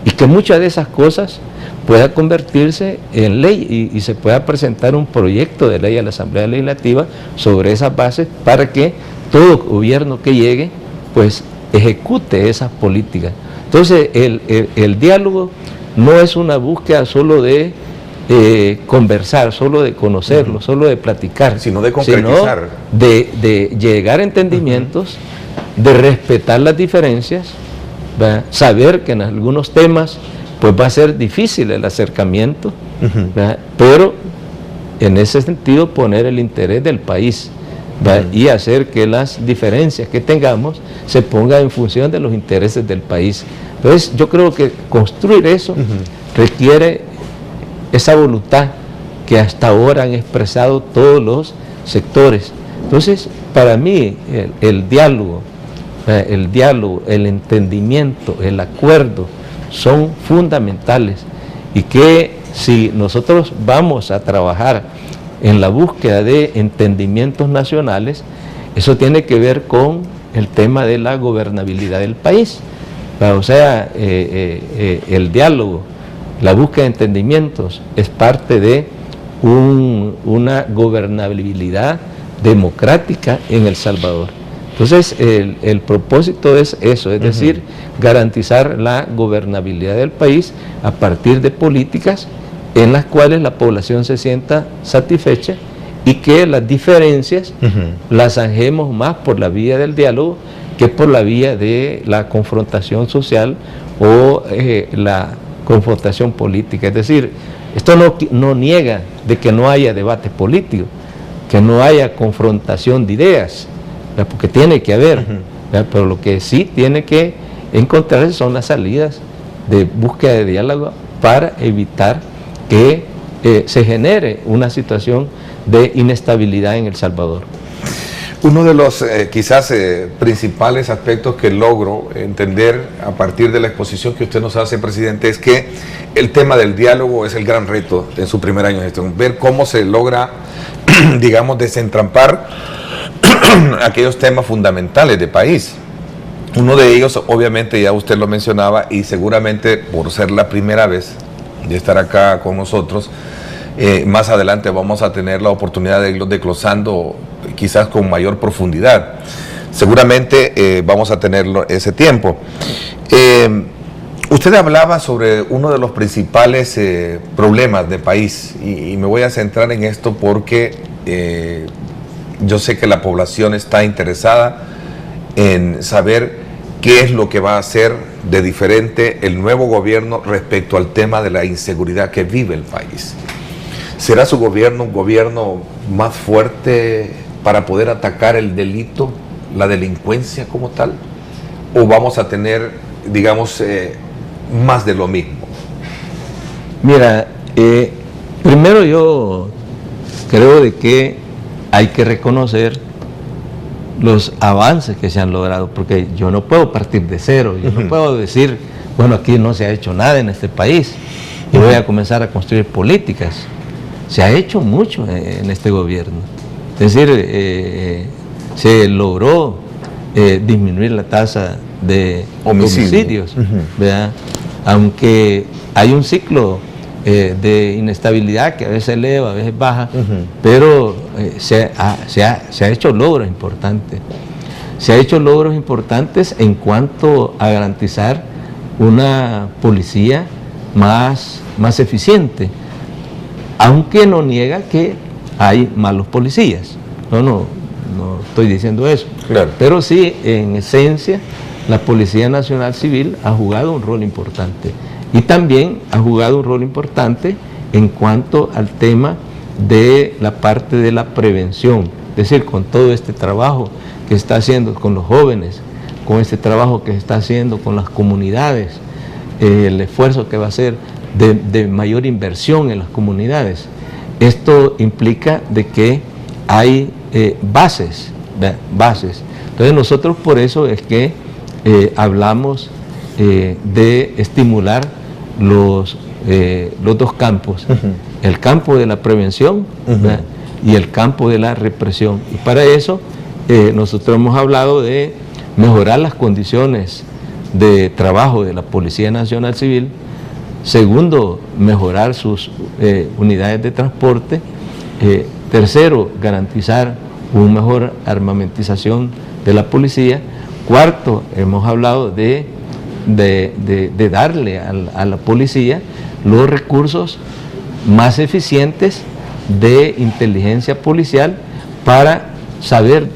y que muchas de esas cosas pueda convertirse en ley y se pueda presentar un proyecto de ley a la Asamblea Legislativa sobre esas bases, para que todo gobierno que llegue pues ejecute esas políticas. Entonces el diálogo no es una búsqueda solo de conversar, solo de conocerlo, solo de platicar, sino de concretizar, sino de llegar a entendimientos, de respetar las diferencias, ¿verdad? Saber que en algunos temas pues va a ser difícil el acercamiento, pero en ese sentido poner el interés del país, y hacer que las diferencias que tengamos se pongan en función de los intereses del país. Entonces yo creo que construir eso requiere esa voluntad que hasta ahora han expresado todos los sectores. Entonces, para mí el diálogo, el entendimiento, el acuerdo son fundamentales, y que si nosotros vamos a trabajar en la búsqueda de entendimientos nacionales, eso tiene que ver con el tema de la gobernabilidad del país. O sea, el diálogo, la búsqueda de entendimientos es parte de una gobernabilidad democrática en El Salvador. Entonces el propósito es eso, es decir, garantizar la gobernabilidad del país a partir de políticas en las cuales la población se sienta satisfecha, y que las diferencias las zanjemos más por la vía del diálogo que por la vía de la confrontación social o la confrontación política. Es decir, esto no niega de que no haya debate político, que no haya confrontación de ideas, ¿verdad? Porque tiene que haber, pero lo que sí tiene que encontrarse son las salidas de búsqueda de diálogo para evitar que se genere una situación de inestabilidad en El Salvador. Uno de los quizás principales aspectos que logro entender a partir de la exposición que usted nos hace, presidente, es que el tema del diálogo es el gran reto en su primer año de gestión. Ver cómo se logra, digamos, desentrampar aquellos temas fundamentales de país. Uno de ellos, obviamente, ya usted lo mencionaba, y seguramente por ser la primera vez de estar acá con nosotros, más adelante vamos a tener la oportunidad de irlo desglosando quizás con mayor profundidad. Seguramente vamos a tenerlo ese tiempo. Usted hablaba sobre uno de los principales problemas del país y me voy a centrar en esto porque yo sé que la población está interesada en saber qué es lo que va a hacer de diferente el nuevo gobierno respecto al tema de la inseguridad que vive el país. ¿Será su gobierno un gobierno más fuerte para poder atacar el delito, la delincuencia como tal? ¿O vamos a tener, digamos, más de lo mismo? Mira, primero yo creo de que hay que reconocer los avances que se han logrado, porque yo no puedo partir de cero, yo no puedo decir, bueno, aquí no se ha hecho nada en este país y voy a comenzar a construir políticas. Se ha hecho mucho en este gobierno, es decir, se logró disminuir la tasa de homicidios, ¿verdad? Aunque hay un ciclo de inestabilidad que a veces eleva, a veces baja, pero se ha hecho logros importantes. Se ha hecho logros importantes en cuanto a garantizar una policía más eficiente, aunque no niega que hay malos policías. No estoy diciendo eso. Claro. Pero sí, en esencia, la Policía Nacional Civil ha jugado un rol importante. Y también ha jugado un rol importante en cuanto al tema de la parte de la prevención. Es decir, con todo este trabajo que se está haciendo con los jóvenes, con este trabajo que se está haciendo con las comunidades, el esfuerzo que va a ser de mayor inversión en las comunidades. Esto implica de que hay bases. Entonces nosotros por eso es que hablamos de estimular los dos campos, el campo de la prevención y el campo de la represión. Y para eso nosotros hemos hablado de mejorar las condiciones de trabajo de la Policía Nacional Civil. Segundo, mejorar sus unidades de transporte. Tercero, garantizar una mejor armamentización de la policía. Cuarto, hemos hablado de darle a la policía los recursos más eficientes de inteligencia policial para saber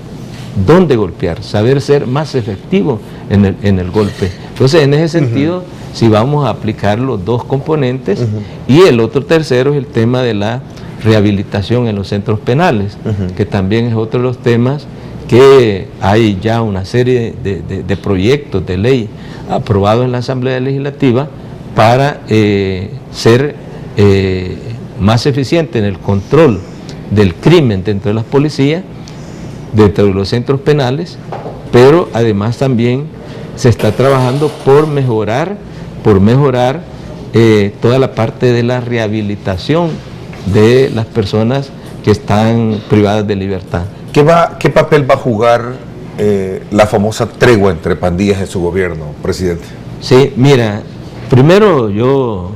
dónde golpear, saber ser más efectivo en el golpe. Entonces, en ese sentido, si vamos a aplicar los dos componentes, y el otro tercero es el tema de la rehabilitación en los centros penales, que también es otro de los temas que hay ya una serie de proyectos de ley aprobados en la Asamblea Legislativa para ser más eficiente en el control del crimen dentro de las policías, dentro de los centros penales, pero además también se está trabajando por mejorar toda la parte de la rehabilitación de las personas que están privadas de libertad. ¿Qué papel va a jugar la famosa tregua entre pandillas en su gobierno, presidente? Sí, mira, primero yo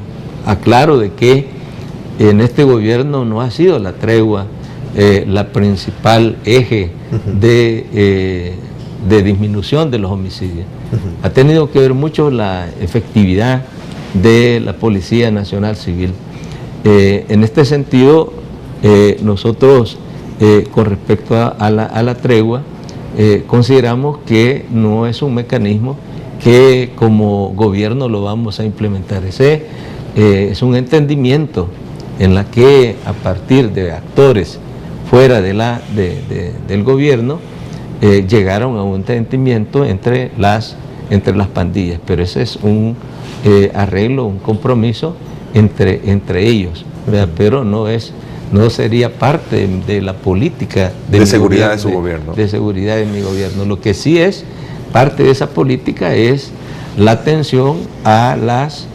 aclaro de que en este gobierno no ha sido la tregua la principal eje de disminución de los homicidios. Ha tenido que ver mucho la efectividad de la Policía Nacional Civil. En este sentido, nosotros con respecto a la tregua, consideramos que no es un mecanismo que como gobierno lo vamos a implementar. Ese es un entendimiento en la que a partir de actores fuera del gobierno llegaron a un entendimiento entre las pandillas, pero ese es un arreglo, un compromiso entre ellos, ¿verdad? Pero no sería parte de la política de seguridad de su gobierno. De seguridad de mi gobierno. Lo que sí es parte de esa política es la atención a las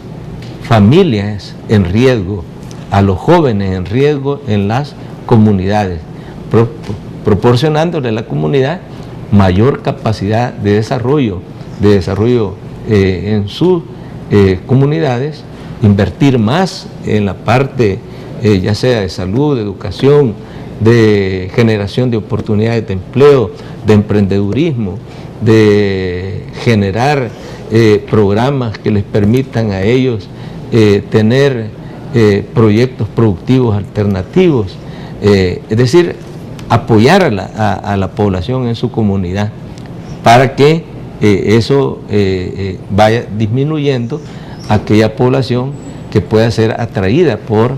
familias en riesgo, a los jóvenes en riesgo en las comunidades, proporcionándole a la comunidad mayor capacidad de desarrollo en sus comunidades, invertir más en la parte ya sea de salud, de educación, de generación de oportunidades de empleo, de emprendedurismo, de generar programas que les permitan a ellos tener proyectos productivos alternativos, es decir, apoyar a la población en su comunidad para que eso vaya disminuyendo aquella población que pueda ser atraída por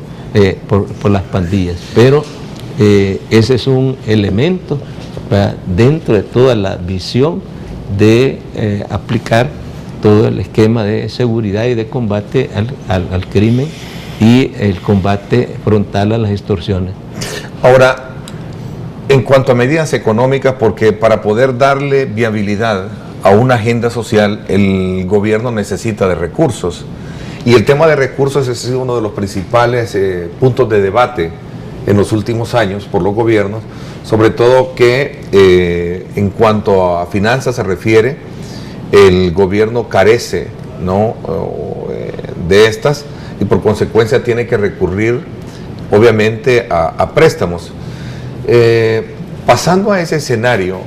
las pandillas. Pero ese es un elemento dentro de toda la visión de aplicar todo el esquema de seguridad y de combate al crimen y el combate frontal a las extorsiones. Ahora, en cuanto a medidas económicas, porque para poder darle viabilidad a una agenda social, el gobierno necesita de recursos. Y el tema de recursos es uno de los principales puntos de debate en los últimos años por los gobiernos, sobre todo que en cuanto a finanzas se refiere, el gobierno carece, ¿no?, de estas, y por consecuencia tiene que recurrir obviamente a préstamos. Pasando a ese escenario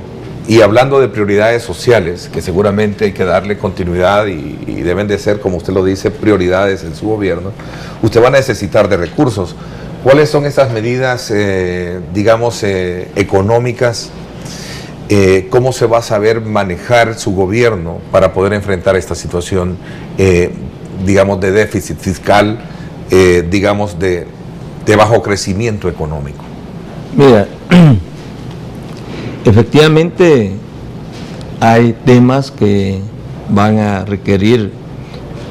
y hablando de prioridades sociales, que seguramente hay que darle continuidad y deben de ser, como usted lo dice, prioridades en su gobierno, usted va a necesitar de recursos. ¿Cuáles son esas medidas, digamos, económicas? ¿Cómo se va a saber manejar su gobierno para poder enfrentar esta situación, digamos, de déficit fiscal, digamos, de bajo crecimiento económico? Mira, efectivamente hay temas que van a requerir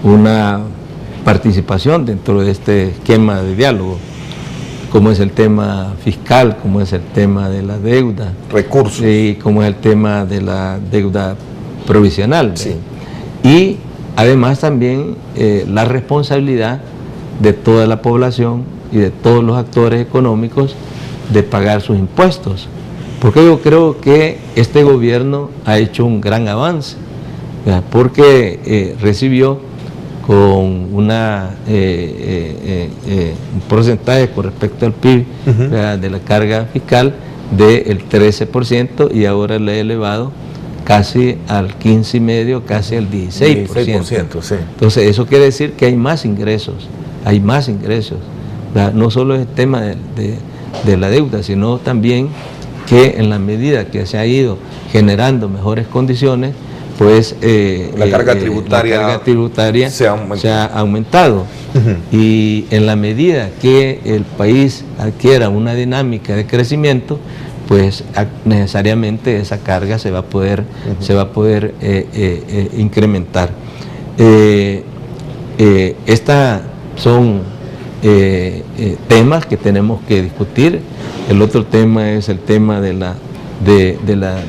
una participación dentro de este esquema de diálogo, como es el tema fiscal, como es el tema de la deuda, recursos, y como es el tema de la deuda provisional. Sí. Y además también la responsabilidad de toda la población y de todos los actores económicos de pagar sus impuestos, porque yo creo que este gobierno ha hecho un gran avance, ¿verdad? Porque recibió con un porcentaje con respecto al PIB, ¿verdad?, de la carga fiscal del 13%, y ahora le ha elevado casi al 15,5%, casi al 16%. 16%, sí. Entonces eso quiere decir que hay más ingresos, ¿verdad? No solo es el tema de la deuda, sino también que en la medida que se ha ido generando mejores condiciones, pues la carga tributaria se ha aumentado. Y en la medida que el país adquiera una dinámica de crecimiento, pues necesariamente esa carga se va a poder incrementar. Estas son temas que tenemos que discutir. El otro tema es el tema de la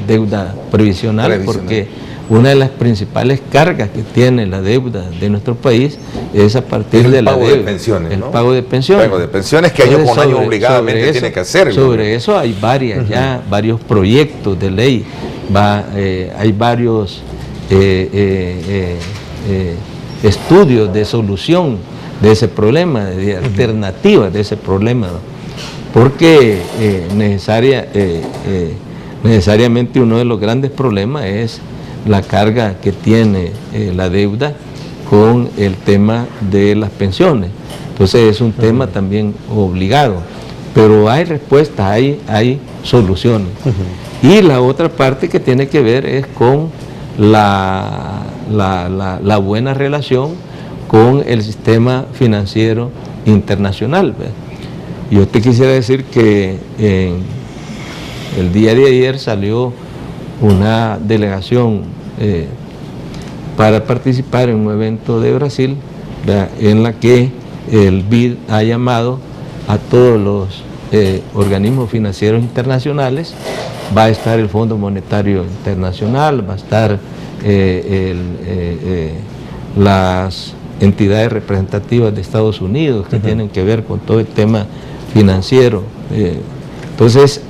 deuda previsional, porque una de las principales cargas que tiene la deuda de nuestro país es a partir de la deuda, el pago de pensiones. Pago de pensiones que año con año obligadamente tiene que hacer. Sobre eso hay varios proyectos de ley, hay varios estudios de solución de ese problema, de alternativas de ese problema, porque necesariamente uno de los grandes problemas es la carga que tiene la deuda con el tema de las pensiones. Entonces es un tema también obligado, pero hay respuestas, hay soluciones. Y la otra parte que tiene que ver es con la buena relación con el sistema financiero internacional, ¿verdad? Yo te quisiera decir que el día de ayer salió una delegación para participar en un evento de Brasil, ¿verdad?, en la que el BID ha llamado a todos los organismos financieros internacionales. Va a estar el Fondo Monetario Internacional, va a estar las entidades representativas de Estados Unidos que tienen que ver con todo el tema financiero. Entonces,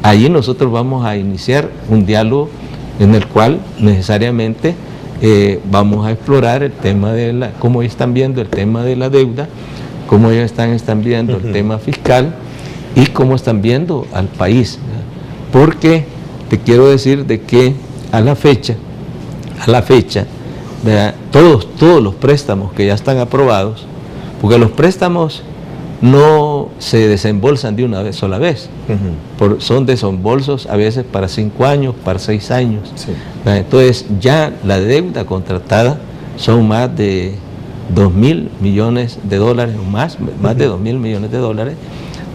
allí nosotros vamos a iniciar un diálogo en el cual necesariamente vamos a explorar el tema de cómo están viendo el tema de la deuda, cómo ellos están viendo el tema fiscal y cómo están viendo al país. Porque te quiero decir de que a la fecha, todos los préstamos que ya están aprobados, porque los préstamos no se desembolsan de una sola vez, son desembolsos a veces para 5 años, para 6 años. Sí. Entonces ya la deuda contratada son más de 2.000 millones de dólares o más de 2.000 millones de dólares.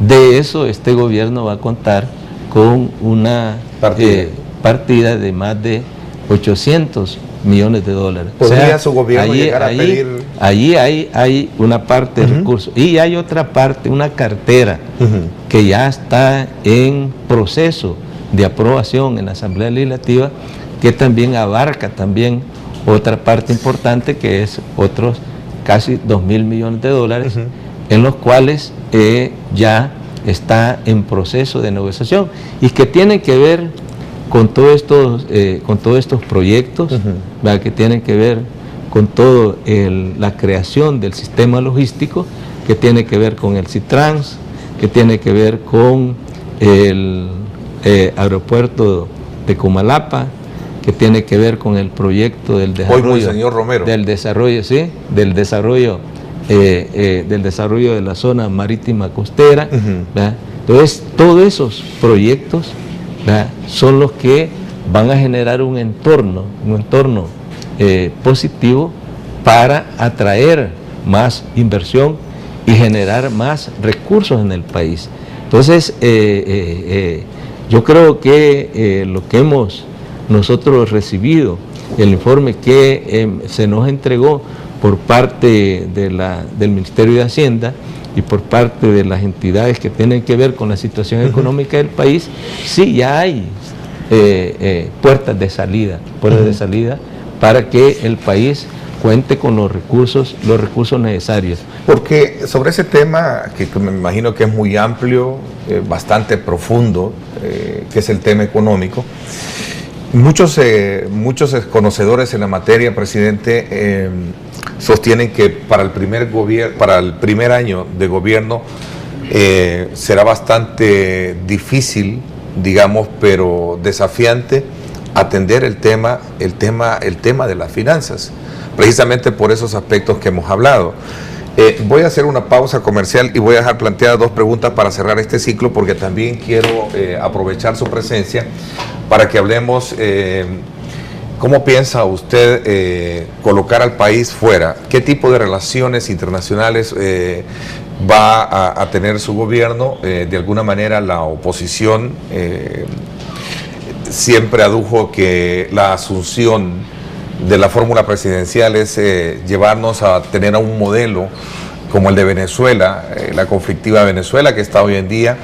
De eso este gobierno va a contar con una partida de más de 800 millones de dólares. ¿Podría su gobierno llegar a pedir? Allí hay una parte de recursos y hay otra parte, una cartera que ya está en proceso de aprobación en la Asamblea Legislativa, que también abarca también otra parte importante, que es otros casi 2.000 millones de dólares, en los cuales ya está en proceso de negociación y que tienen que ver con todos estos proyectos, que tienen que ver con toda la creación del sistema logístico, que tiene que ver con el Citrans, que tiene que ver con el aeropuerto de Comalapa, que tiene que ver con el proyecto del desarrollo, señor Romero. del desarrollo de la zona marítima costera. Entonces, todos esos proyectos son los que van a generar un entorno positivo para atraer más inversión y generar más recursos en el país. Entonces, yo creo que lo que hemos nosotros recibido, el informe que se nos entregó por parte del Ministerio de Hacienda y por parte de las entidades que tienen que ver con la situación económica del país, sí ya hay puertas de salida para que el país cuente con los recursos necesarios. Porque sobre ese tema, que me imagino que es muy amplio, bastante profundo, que es el tema económico, muchos conocedores en la materia, presidente, sostienen que para el primer año de gobierno será bastante difícil, digamos, pero desafiante atender el tema de las finanzas, precisamente por esos aspectos que hemos hablado. Voy a hacer una pausa comercial y voy a dejar planteadas 2 preguntas para cerrar este ciclo, porque también quiero aprovechar su presencia para que hablemos. ¿Cómo piensa usted colocar al país fuera? ¿Qué tipo de relaciones internacionales va a tener su gobierno? De alguna manera la oposición siempre adujo que la asunción de la fórmula presidencial es llevarnos a tener a un modelo como el de Venezuela, la conflictiva Venezuela que está hoy en día,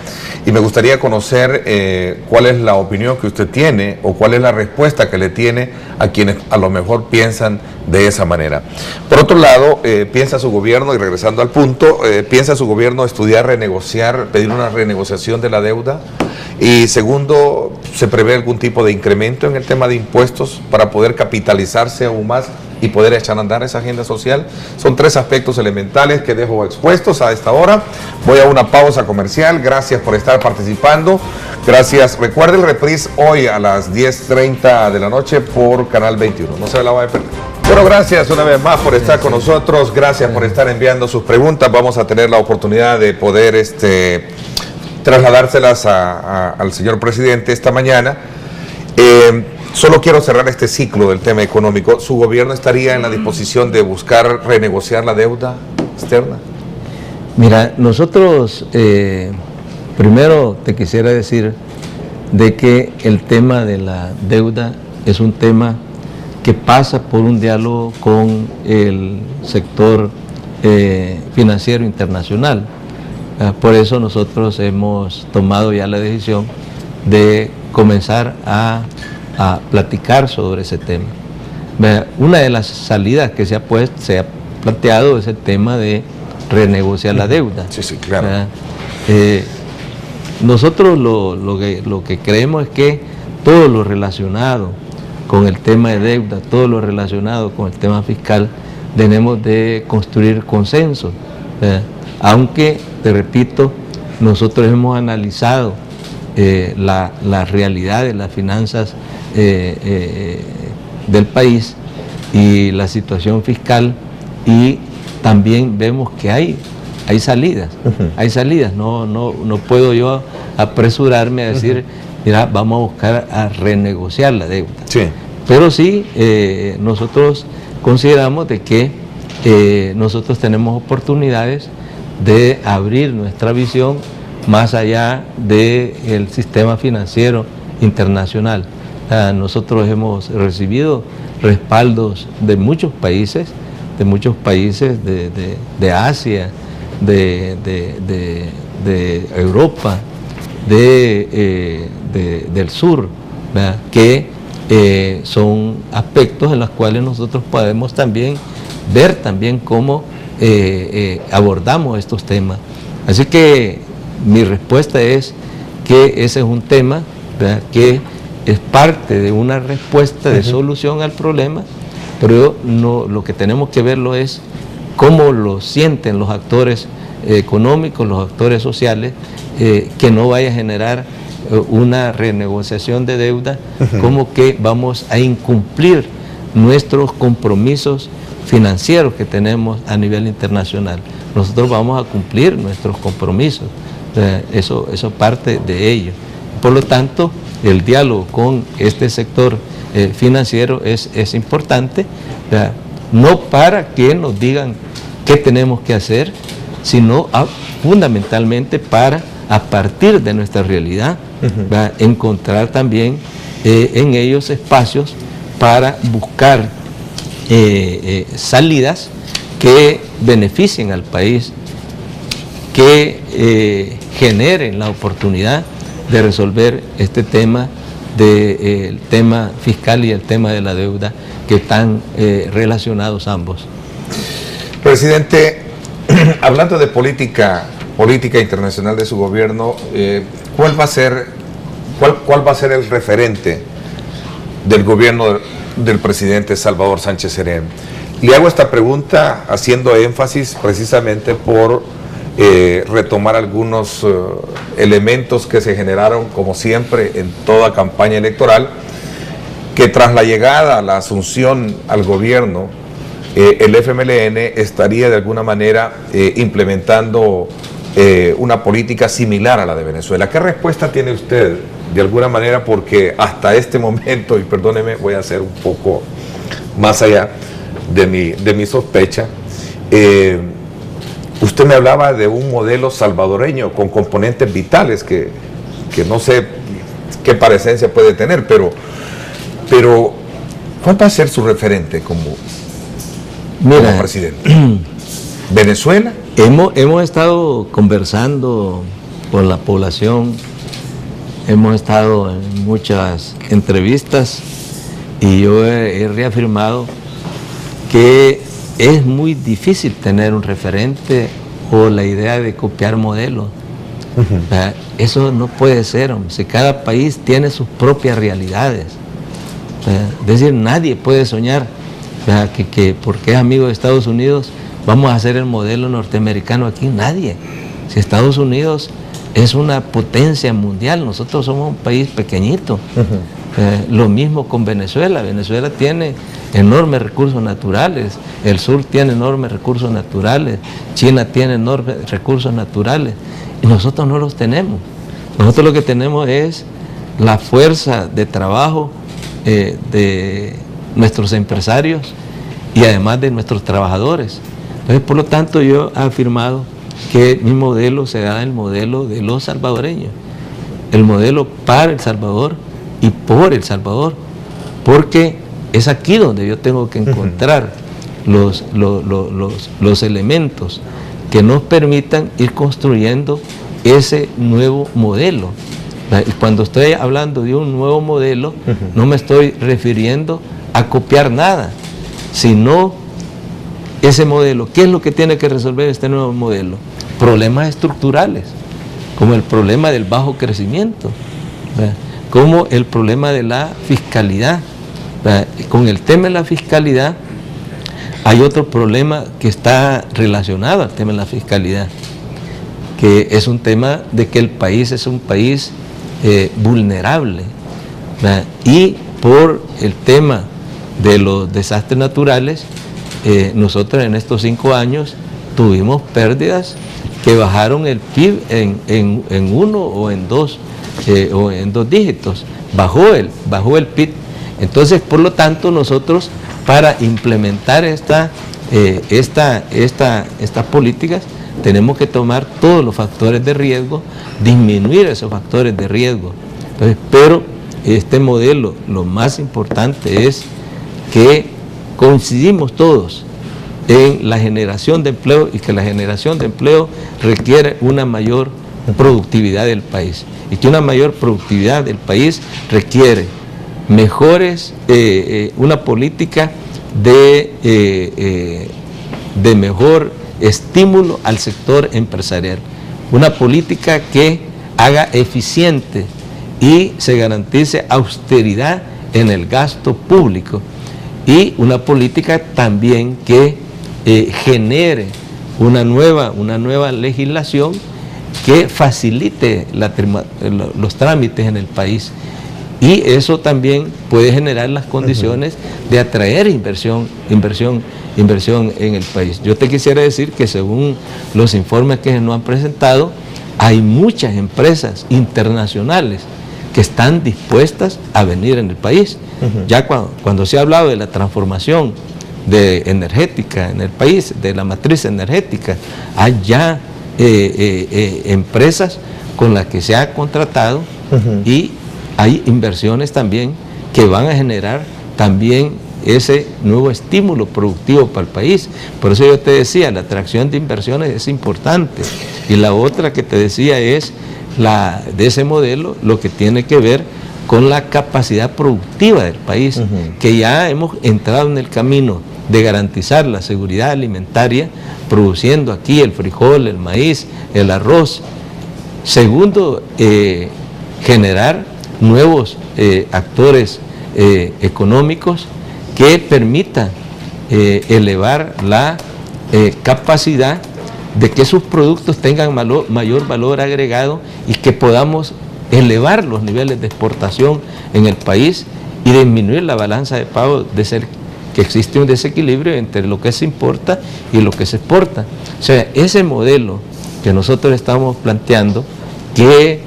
y me gustaría conocer cuál es la opinión que usted tiene o cuál es la respuesta que le tiene a quienes a lo mejor piensan de esa manera. Por otro lado, piensa su gobierno, y regresando al punto, piensa su gobierno estudiar, renegociar, pedir una renegociación de la deuda, y segundo, ¿se prevé algún tipo de incremento en el tema de impuestos para poder capitalizarse aún más y poder echar a andar esa agenda social? Son 3 aspectos elementales que dejo expuestos a esta hora. Voy a una pausa comercial. Gracias por estar participando. Gracias. Recuerde el reprise hoy a las 10:30 de la noche por Canal 21. No se la vaya a perder. Bueno, gracias una vez más por estar con nosotros. Gracias por estar enviando sus preguntas. Vamos a tener la oportunidad de poder trasladárselas al señor presidente esta mañana. Solo quiero cerrar este ciclo del tema económico. ¿Su gobierno estaría en la disposición de buscar renegociar la deuda externa? Mira, nosotros primero te quisiera decir de que el tema de la deuda es un tema que pasa por un diálogo con el sector financiero internacional. Por eso nosotros hemos tomado ya la decisión de comenzar a platicar sobre ese tema. Una de las salidas que se ha planteado es el tema de renegociar la deuda. Sí, sí, claro. Nosotros lo que creemos es que todo lo relacionado con el tema de deuda, todo lo relacionado con el tema fiscal, tenemos de construir consenso. Aunque, te repito, nosotros hemos analizado la realidad de las finanzas del país y la situación fiscal, y también vemos que hay salidas, hay salidas. No puedo yo apresurarme a decir, mira, vamos a buscar a renegociar la deuda. Sí. Pero sí, nosotros consideramos de que nosotros tenemos oportunidades de abrir nuestra visión más allá del sistema financiero internacional. Nosotros hemos recibido respaldos de muchos países de Asia, de Europa, del sur, ¿verdad?, que son aspectos en los cuales nosotros podemos también ver también cómo abordamos estos temas. Así que mi respuesta es que ese es un tema, ¿verdad?, que es parte de una respuesta de solución al problema, pero lo que tenemos que verlo es cómo lo sienten los actores económicos, los actores sociales, que no vaya a generar una renegociación de deuda, como que vamos a incumplir nuestros compromisos financieros que tenemos a nivel internacional. Nosotros vamos a cumplir nuestros compromisos, eso parte de ello. Por lo tanto, el diálogo con este sector financiero es importante, no para que nos digan qué tenemos que hacer, sino fundamentalmente para, a partir de nuestra realidad, encontrar también en ellos espacios para buscar salidas que beneficien al país, que generen la oportunidad de resolver este tema el tema fiscal y el tema de la deuda, que están relacionados ambos. Presidente, hablando de política internacional de su gobierno, ¿cuál va a ser el referente del gobierno del presidente Salvador Sánchez Serén? Le hago esta pregunta haciendo énfasis precisamente por retomar algunos elementos que se generaron, como siempre, en toda campaña electoral, que tras la llegada, la asunción al gobierno, el FMLN estaría de alguna manera implementando una política similar a la de Venezuela. ¿Qué respuesta tiene usted, de alguna manera? Porque hasta este momento, y perdóneme, voy a ser un poco más allá de mi sospecha, usted me hablaba de un modelo salvadoreño con componentes vitales que no sé qué parecencia puede tener, pero ¿cuál va a ser su referente como presidente? ¿Venezuela? Hemos estado conversando con la población, hemos estado en muchas entrevistas y yo he reafirmado que es muy difícil tener un referente o la idea de copiar modelos. Eso no puede ser, si cada país tiene sus propias realidades. Es decir, nadie puede soñar que porque es amigo de Estados Unidos vamos a hacer el modelo norteamericano aquí. Nadie. Si Estados Unidos es una potencia mundial, nosotros somos un país pequeñito. Lo mismo con Venezuela. Venezuela tiene enormes recursos naturales, el sur tiene enormes recursos naturales, China tiene enormes recursos naturales, y nosotros no los tenemos. Nosotros lo que tenemos es la fuerza de trabajo de nuestros empresarios y además de nuestros trabajadores. Entonces, por lo tanto, yo he afirmado que mi modelo será el modelo de los salvadoreños, el modelo para El Salvador y por El Salvador, porque es aquí donde yo tengo que encontrar los elementos que nos permitan ir construyendo ese nuevo modelo. Y cuando estoy hablando de un nuevo modelo, no me estoy refiriendo a copiar nada, sino ese modelo. ¿Qué es lo que tiene que resolver este nuevo modelo? Problemas estructurales, como el problema del bajo crecimiento, ¿verdad? Como el problema de la fiscalidad, ¿verdad? Con el tema de la fiscalidad hay otro problema que está relacionado al tema de la fiscalidad, que es un tema de que el país es un país vulnerable, ¿verdad? Y por el tema de los desastres naturales, nosotros en estos 5 años tuvimos pérdidas que bajaron el PIB en 1 o en 2 dígitos, bajó el PIB. Entonces, por lo tanto, nosotros para implementar estas políticas tenemos que tomar todos los factores de riesgo, disminuir esos factores de riesgo. Entonces, pero este modelo, lo más importante es que coincidimos todos en la generación de empleo, y que la generación de empleo requiere una mayor productividad del país, y que una mayor productividad del país requiere mejores, una política de mejor estímulo al sector empresarial, una política que haga eficiente y se garantice austeridad en el gasto público, y una política también que genere una nueva legislación que facilite los trámites en el país, y eso también puede generar las condiciones de atraer inversión en el país. Yo te quisiera decir que según los informes que nos han presentado, hay muchas empresas internacionales que están dispuestas a venir en el país. Ya cuando se ha hablado de la transformación energética en el país, de la matriz energética, hay ya empresas con las que se ha contratado, y hay inversiones también que van a generar también ese nuevo estímulo productivo para el país. Por eso yo te decía, la atracción de inversiones es importante. Y la otra que te decía es de ese modelo, lo que tiene que ver con la capacidad productiva del país, que ya hemos entrado en el camino de garantizar la seguridad alimentaria, produciendo aquí el frijol, el maíz, el arroz. Segundo, generar nuevos actores económicos que permitan elevar la capacidad de que sus productos tengan mayor valor agregado, y que podamos elevar los niveles de exportación en el país y disminuir la balanza de pago, que existe un desequilibrio entre lo que se importa y lo que se exporta. O sea, ese modelo que nosotros estamos planteando, que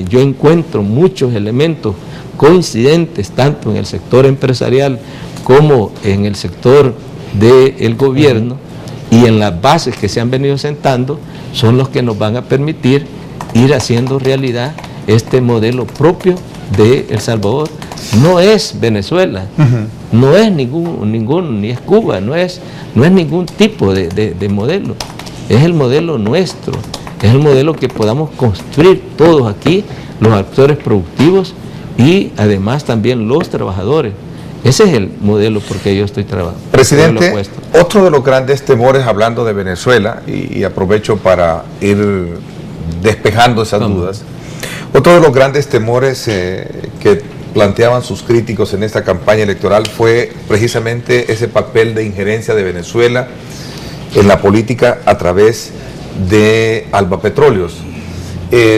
yo encuentro muchos elementos coincidentes tanto en el sector empresarial como en el sector del gobierno, y en las bases que se han venido sentando, son los que nos van a permitir ir haciendo realidad este modelo propio de El Salvador. No es Venezuela, no es ni es Cuba, no es ningún tipo de modelo, es el modelo nuestro, es el modelo que podamos construir todos aquí, los actores productivos y además también los trabajadores. Ese es el modelo porque yo estoy trabajando. Presidente, otro de los grandes temores, hablando de Venezuela, y aprovecho para ir despejando esas dudas, otro de los grandes temores que planteaban sus críticos en esta campaña electoral fue precisamente ese papel de injerencia de Venezuela en la política a través de Alba Petróleos.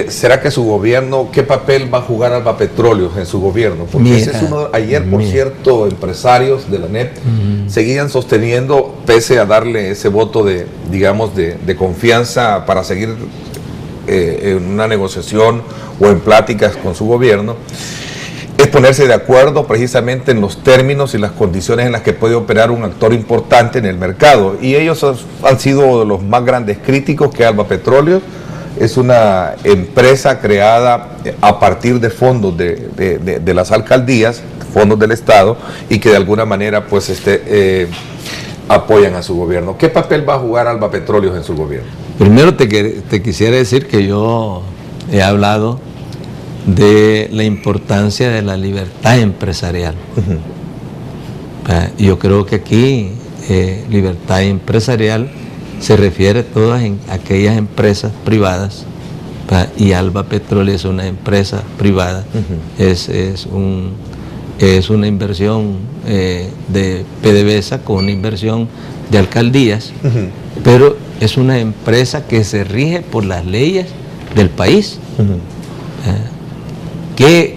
¿Será que su gobierno, qué papel va a jugar Alba Petróleos en su gobierno? Porque ese es uno, ayer, por cierto, empresarios de la NEP seguían sosteniendo, pese a darle ese voto de confianza para seguir en una negociación o en pláticas con su gobierno, es ponerse de acuerdo precisamente en los términos y las condiciones en las que puede operar un actor importante en el mercado. Y ellos han sido los más grandes críticos que Alba Petróleos es una empresa creada a partir de fondos de las alcaldías, fondos del Estado, y que de alguna manera pues apoyan a su gobierno. ¿Qué papel va a jugar Alba Petróleos en su gobierno? Primero te quisiera decir que yo he hablado de la importancia de la libertad empresarial. Yo creo que aquí libertad empresarial se refiere a todas aquellas empresas privadas, y Alba Petróleo es una empresa privada, es una inversión de PDVSA con una inversión de alcaldías, pero es una empresa que se rige por las leyes del país.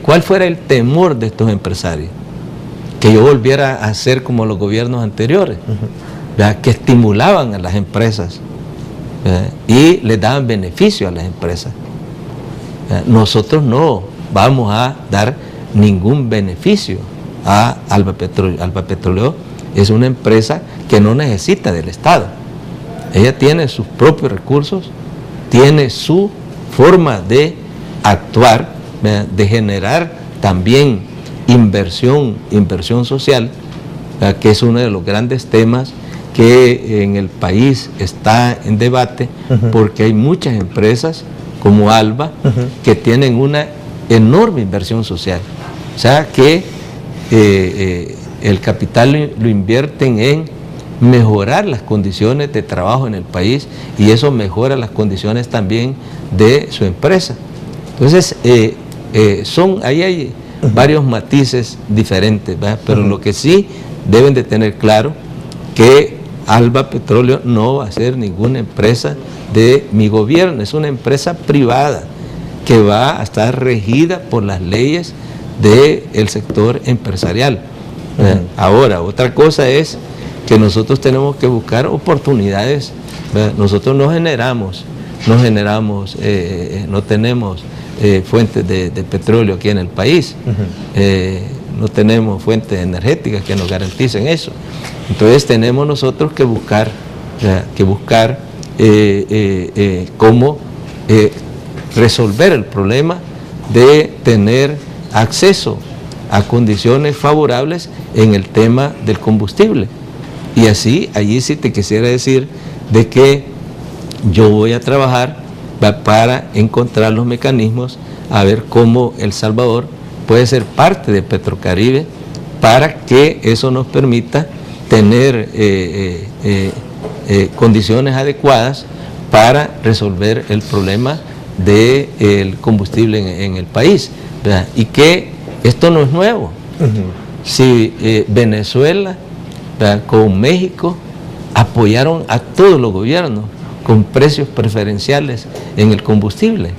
¿Cuál fuera el temor de estos empresarios? Que yo volviera a ser como los gobiernos anteriores, que estimulaban a las empresas y les daban beneficio a las empresas. Nosotros no vamos a dar ningún beneficio a Alba Petróleo. Alba Petróleo es una empresa que no necesita del Estado. Ella tiene sus propios recursos, tiene su forma de actuar, de generar también inversión social, que es uno de los grandes temas que en el país está en debate, porque hay muchas empresas como Alba que tienen una enorme inversión social. O sea que el capital lo invierten en mejorar las condiciones de trabajo en el país, y eso mejora las condiciones también de su empresa. Entonces, ahí hay varios matices diferentes, ¿verdad? Pero lo que sí deben de tener claro, que Alba Petróleo no va a ser ninguna empresa de mi gobierno, es una empresa privada que va a estar regida por las leyes del sector empresarial. Ahora, otra cosa es que nosotros tenemos que buscar oportunidades, ¿verdad? Nosotros no tenemos fuentes de petróleo aquí en el país, no tenemos fuentes energéticas que nos garanticen eso. Entonces tenemos nosotros que buscar cómo resolver el problema de tener acceso a condiciones favorables en el tema del combustible. Y allí sí te quisiera decir de que yo voy a trabajar para encontrar los mecanismos, a ver cómo El Salvador puede ser parte de Petrocaribe, para que eso nos permita tener condiciones adecuadas para resolver el problema del combustible en el país, ¿verdad? Y que esto no es nuevo. Si Venezuela, ¿verdad?, con México apoyaron a todos los gobiernos con precios preferenciales en el combustible.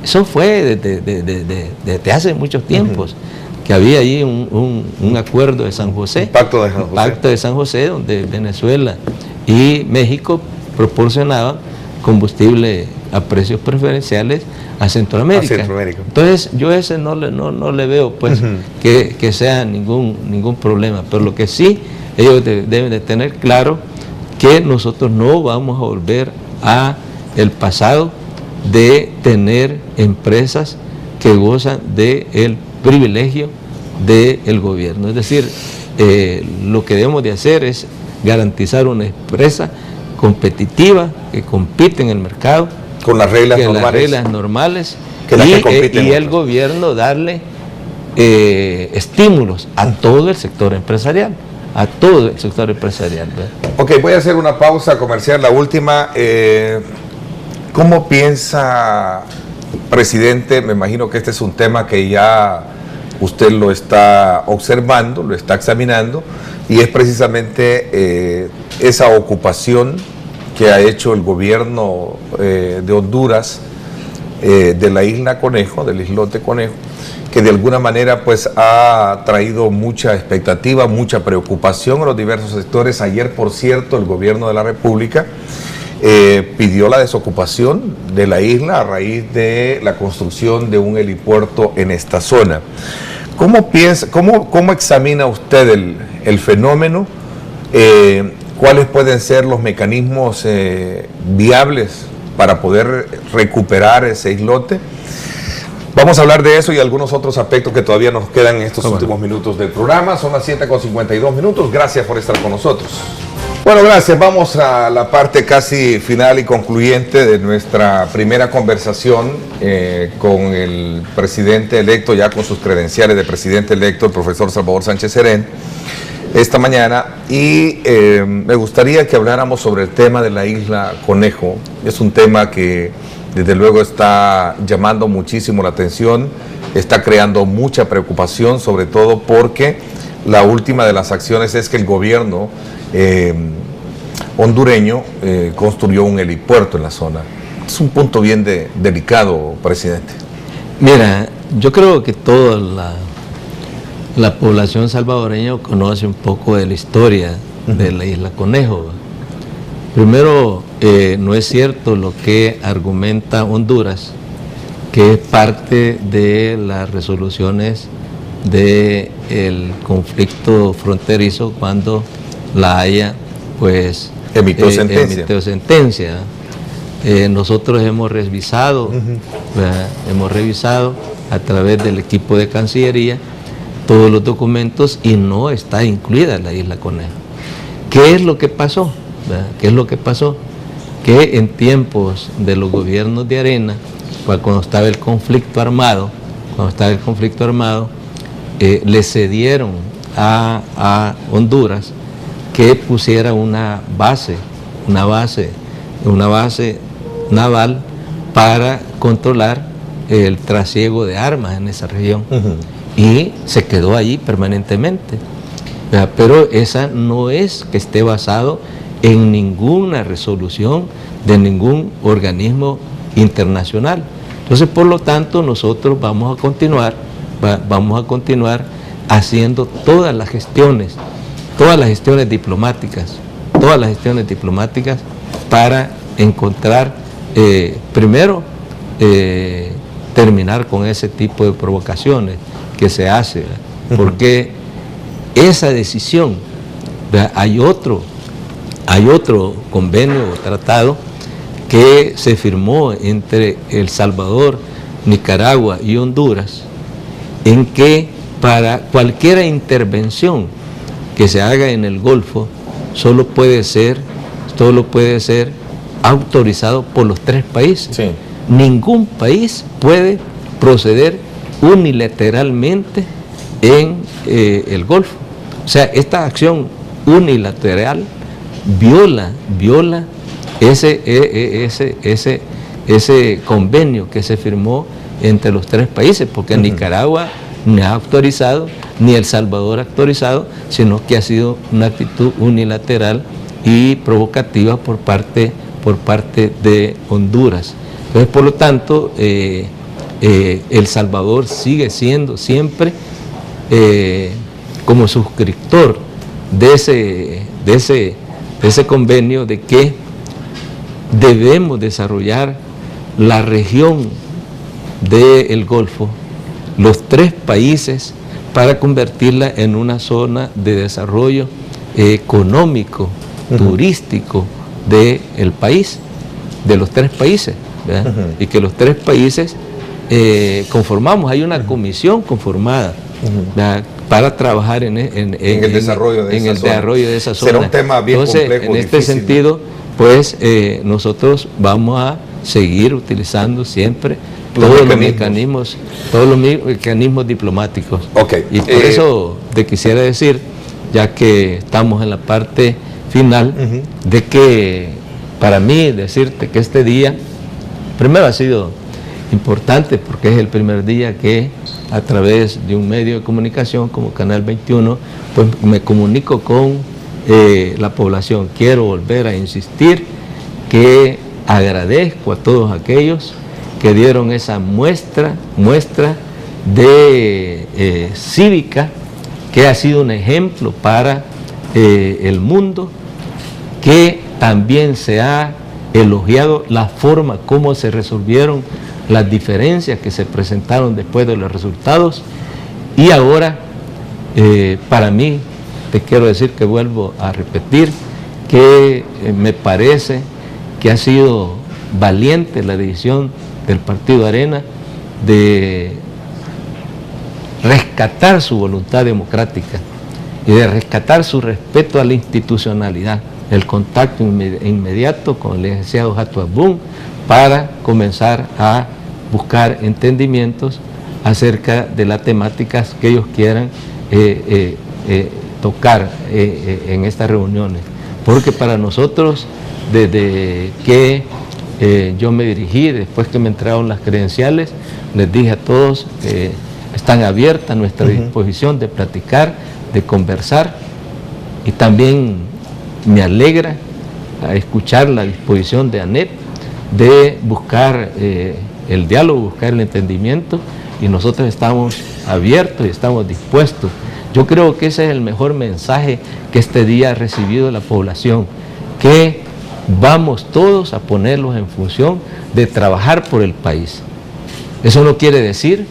Eso fue desde hace muchos tiempos, que había ahí un acuerdo de San José, Pacto de San José, donde Venezuela y México proporcionaban combustible a precios preferenciales a Centroamérica. Entonces yo ese no le veo pues que sea ningún problema, pero lo que sí ellos deben de tener claro, que nosotros no vamos a volver a el pasado de tener empresas que gozan del privilegio del gobierno. Es decir, lo que debemos de hacer es garantizar una empresa competitiva que compite en el mercado con las reglas normales, y el gobierno darle estímulos a todo el sector empresarial. ¿Verdad? Ok, voy a hacer una pausa comercial, la última. ¿Cómo piensa, presidente? Me imagino que este es un tema que ya usted lo está observando, lo está examinando, y es precisamente esa ocupación que ha hecho el gobierno de Honduras de la isla Conejo, del islote Conejo, que de alguna manera pues ha traído mucha expectativa, mucha preocupación en los diversos sectores. Ayer, por cierto, el gobierno de la República pidió la desocupación de la isla a raíz de la construcción de un helipuerto en esta zona. ¿Cómo examina usted el fenómeno? ¿Cuáles pueden ser los mecanismos viables para poder recuperar ese islote? Vamos a hablar de eso y algunos otros aspectos que todavía nos quedan en estos últimos minutos del programa. Son las 7:52. Gracias por estar con nosotros. Bueno, gracias. Vamos a la parte casi final y concluyente de nuestra primera conversación con el presidente electo, ya con sus credenciales de presidente electo, el profesor Salvador Sánchez Serén, esta mañana. Y me gustaría que habláramos sobre el tema de la Isla Conejo. Es un tema que desde luego está llamando muchísimo la atención, está creando mucha preocupación, sobre todo porque la última de las acciones es que el gobierno hondureño construyó un helipuerto en la zona. Es un punto bien delicado, presidente. Mira, yo creo que toda la población salvadoreña conoce un poco de la historia de la Isla Conejo. Primero, no es cierto lo que argumenta Honduras, que es parte de las resoluciones del conflicto fronterizo cuando La Haya pues emitió sentencia. Nosotros hemos revisado a través del equipo de Cancillería todos los documentos y no está incluida la Isla Conejo. ¿Qué es lo que pasó? ¿Qué es lo que pasó? Que en tiempos de los gobiernos de Arena, cuando estaba el conflicto armado, le cedieron a Honduras que pusiera una base naval para controlar el trasiego de armas en esa región. Y se quedó allí permanentemente. Pero esa no es que esté basado en ninguna resolución de ningún organismo internacional. Entonces, por lo tanto, nosotros vamos a continuar haciendo todas las gestiones diplomáticas para encontrar, primero, terminar con ese tipo de provocaciones que se hace, porque esa decisión, hay otro convenio o tratado que se firmó entre El Salvador, Nicaragua y Honduras, en que para cualquier intervención que se haga en el Golfo solo puede ser autorizado por los 3 países. Sí. Ningún país puede proceder unilateralmente en el Golfo. O sea, esta acción unilateral viola ese convenio que se firmó entre los 3 países, porque Nicaragua ni ha autorizado, ni El Salvador ha autorizado, sino que ha sido una actitud unilateral y provocativa por parte de Honduras. Entonces, por lo tanto, El Salvador sigue siendo siempre como suscriptor de ese convenio, de que debemos desarrollar la región del Golfo, los 3 países, para convertirla en una zona de desarrollo económico, turístico del país, de los 3 países, y que los 3 países conformamos. Hay una comisión conformada para trabajar en el desarrollo de esa zona. Será un tema bien complejo, en este sentido, pues nosotros vamos a seguir utilizando siempre todos los mecanismos diplomáticos. Y por eso te quisiera decir, ya que estamos en la parte final, de que para mí decirte que este día, primero ha sido importante porque es el primer día que a través de un medio de comunicación como Canal 21, pues me comunico con la población. Quiero volver a insistir que agradezco a todos aquellos que dieron esa muestra de cívica, que ha sido un ejemplo para el mundo, que también se ha elogiado la forma como se resolvieron las diferencias que se presentaron después de los resultados. Y ahora, para mí, te quiero decir que vuelvo a repetir que me parece que ha sido valiente la decisión del Partido Arena de rescatar su voluntad democrática y de rescatar su respeto a la institucionalidad. el contacto inmediato con el licenciado Jato Abún para comenzar a buscar entendimientos acerca de las temáticas que ellos quieran tocar en estas reuniones. Porque para nosotros, desde que yo me dirigí, después que me entregaron las credenciales, les dije a todos que están abiertas a nuestra disposición de platicar, de conversar, y también me alegra escuchar la disposición de ANEP de buscar el diálogo, buscar el entendimiento, y nosotros estamos abiertos y estamos dispuestos. Yo creo que ese es el mejor mensaje que este día ha recibido la población, que vamos todos a ponerlos en función de trabajar por el país. Eso no quiere decir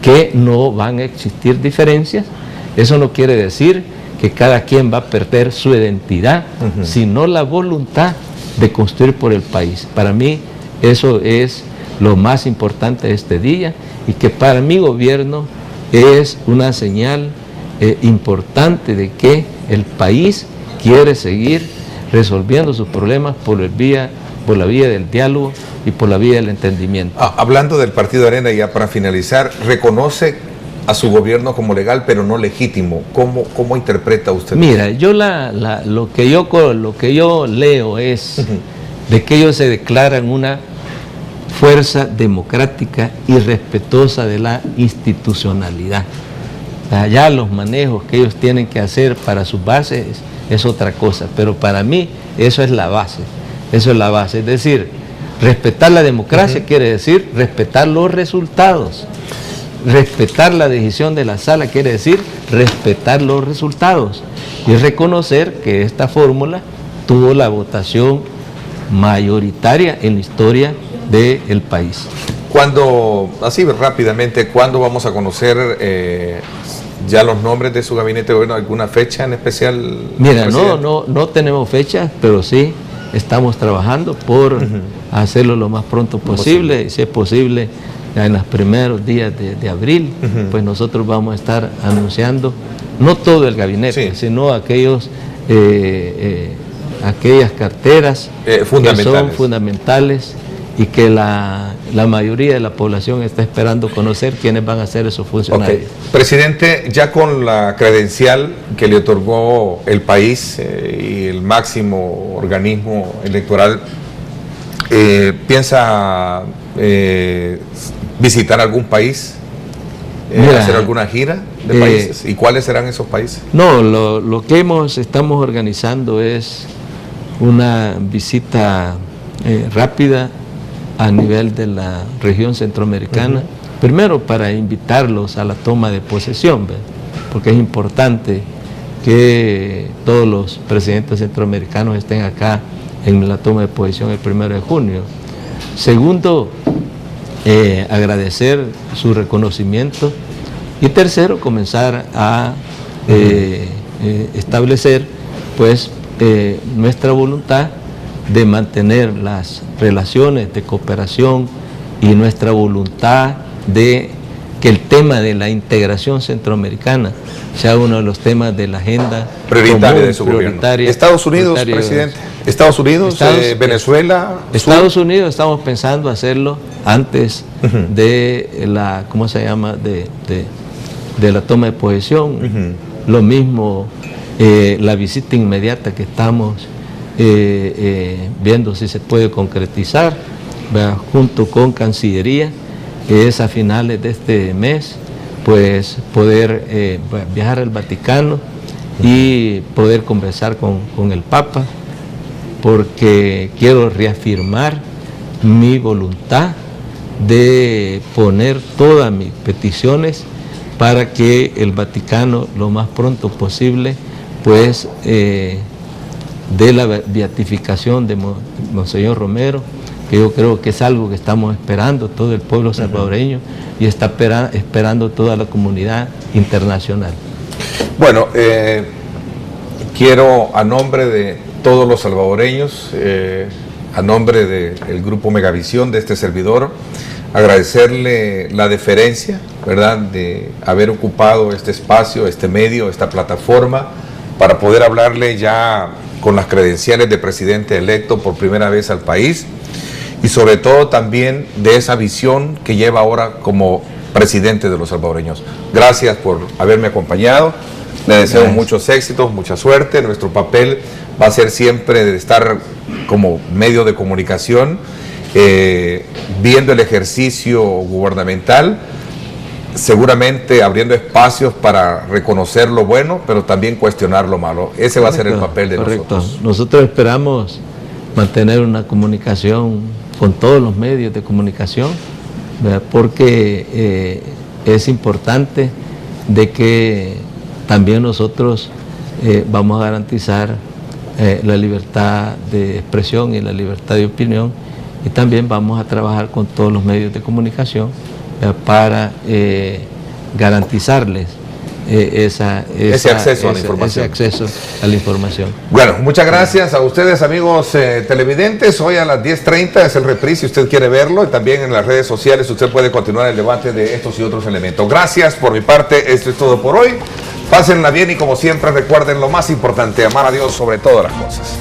que no van a existir diferencias, eso no quiere decir que cada quien va a perder su identidad, sino la voluntad de construir por el país. Para mí eso es lo más importante de este día, y que para mi gobierno es una señal importante de que el país quiere seguir resolviendo sus problemas por la vía del diálogo y por la vía del entendimiento. Hablando del Partido Arena, ya para finalizar, reconoce a su gobierno como legal pero no legítimo. ¿Cómo interpreta usted? Mira, yo lo que yo leo es de que ellos se declaran una fuerza democrática y respetuosa de la institucionalidad. Ya los manejos que ellos tienen que hacer para sus bases es otra cosa, pero para mí eso es la base, es decir, respetar la democracia quiere decir respetar los resultados, respetar la decisión de la sala quiere decir respetar los resultados, y reconocer que esta fórmula tuvo la votación mayoritaria en la historia del país. Cuando, así rápidamente, ¿cuándo vamos a conocer ya los nombres de su gabinete de gobierno? ¿Alguna fecha en especial? Mira, no tenemos fecha, pero sí estamos trabajando por hacerlo lo más pronto posible. Si es posible, en los primeros días de abril, pues nosotros vamos a estar anunciando, no todo el gabinete, sino aquellas carteras que son fundamentales y que la mayoría de la población está esperando conocer quiénes van a ser esos funcionarios. Presidente, ya con la credencial que le otorgó el país y el máximo organismo electoral, ¿piensa visitar algún país? ¿Hacer alguna gira de países? ¿Y cuáles serán esos países? No, lo que estamos organizando es una visita rápida a nivel de la región centroamericana, primero para invitarlos a la toma de posesión, porque es importante que todos los presidentes centroamericanos estén acá en la toma de posesión el 1 de junio. Segundo, agradecer su reconocimiento, y tercero, comenzar a establecer pues nuestra voluntad de mantener las relaciones de cooperación y nuestra voluntad de que el tema de la integración centroamericana sea uno de los temas de la agenda prioritaria de su gobierno. Estados Unidos, presidente. Estados Unidos, Venezuela. Estados Unidos estamos pensando hacerlo antes de la, ¿cómo se llama?, de la toma de posesión. Lo mismo la visita inmediata que estamos viendo si se puede concretizar, junto con Cancillería, que es a finales de este mes, pues poder viajar al Vaticano y poder conversar con el Papa, porque quiero reafirmar mi voluntad de poner todas mis peticiones para que el Vaticano lo más pronto posible pues de la beatificación de Monseñor Romero, que yo creo que es algo que estamos esperando todo el pueblo salvadoreño y está esperando toda la comunidad internacional. Bueno, quiero, a nombre de todos los salvadoreños, a nombre del Grupo Megavisión, de este servidor, agradecerle la deferencia, ¿verdad?, de haber ocupado este espacio, este medio, esta plataforma, para poder hablarle ya con las credenciales de presidente electo por primera vez al país y sobre todo también de esa visión que lleva ahora como presidente de los salvadoreños. Gracias por haberme acompañado, le deseo muchos éxitos, mucha suerte. Nuestro papel va a ser siempre de estar como medio de comunicación, viendo el ejercicio gubernamental, seguramente abriendo espacios para reconocer lo bueno, pero también cuestionar lo malo. Ese va a ser el papel de nosotros. Nosotros esperamos mantener una comunicación con todos los medios de comunicación, ¿verdad? Porque es importante de que también nosotros vamos a garantizar la libertad de expresión y la libertad de opinión, y también vamos a trabajar con todos los medios de comunicación para garantizarles ese acceso a la información. Bueno, muchas gracias a ustedes, amigos televidentes. Hoy a las 10:30 es el reprise, si usted quiere verlo, y también en las redes sociales usted puede continuar el debate de estos y otros elementos. Gracias por mi parte, esto es todo por hoy. Pásenla bien y como siempre recuerden lo más importante, amar a Dios sobre todas las cosas.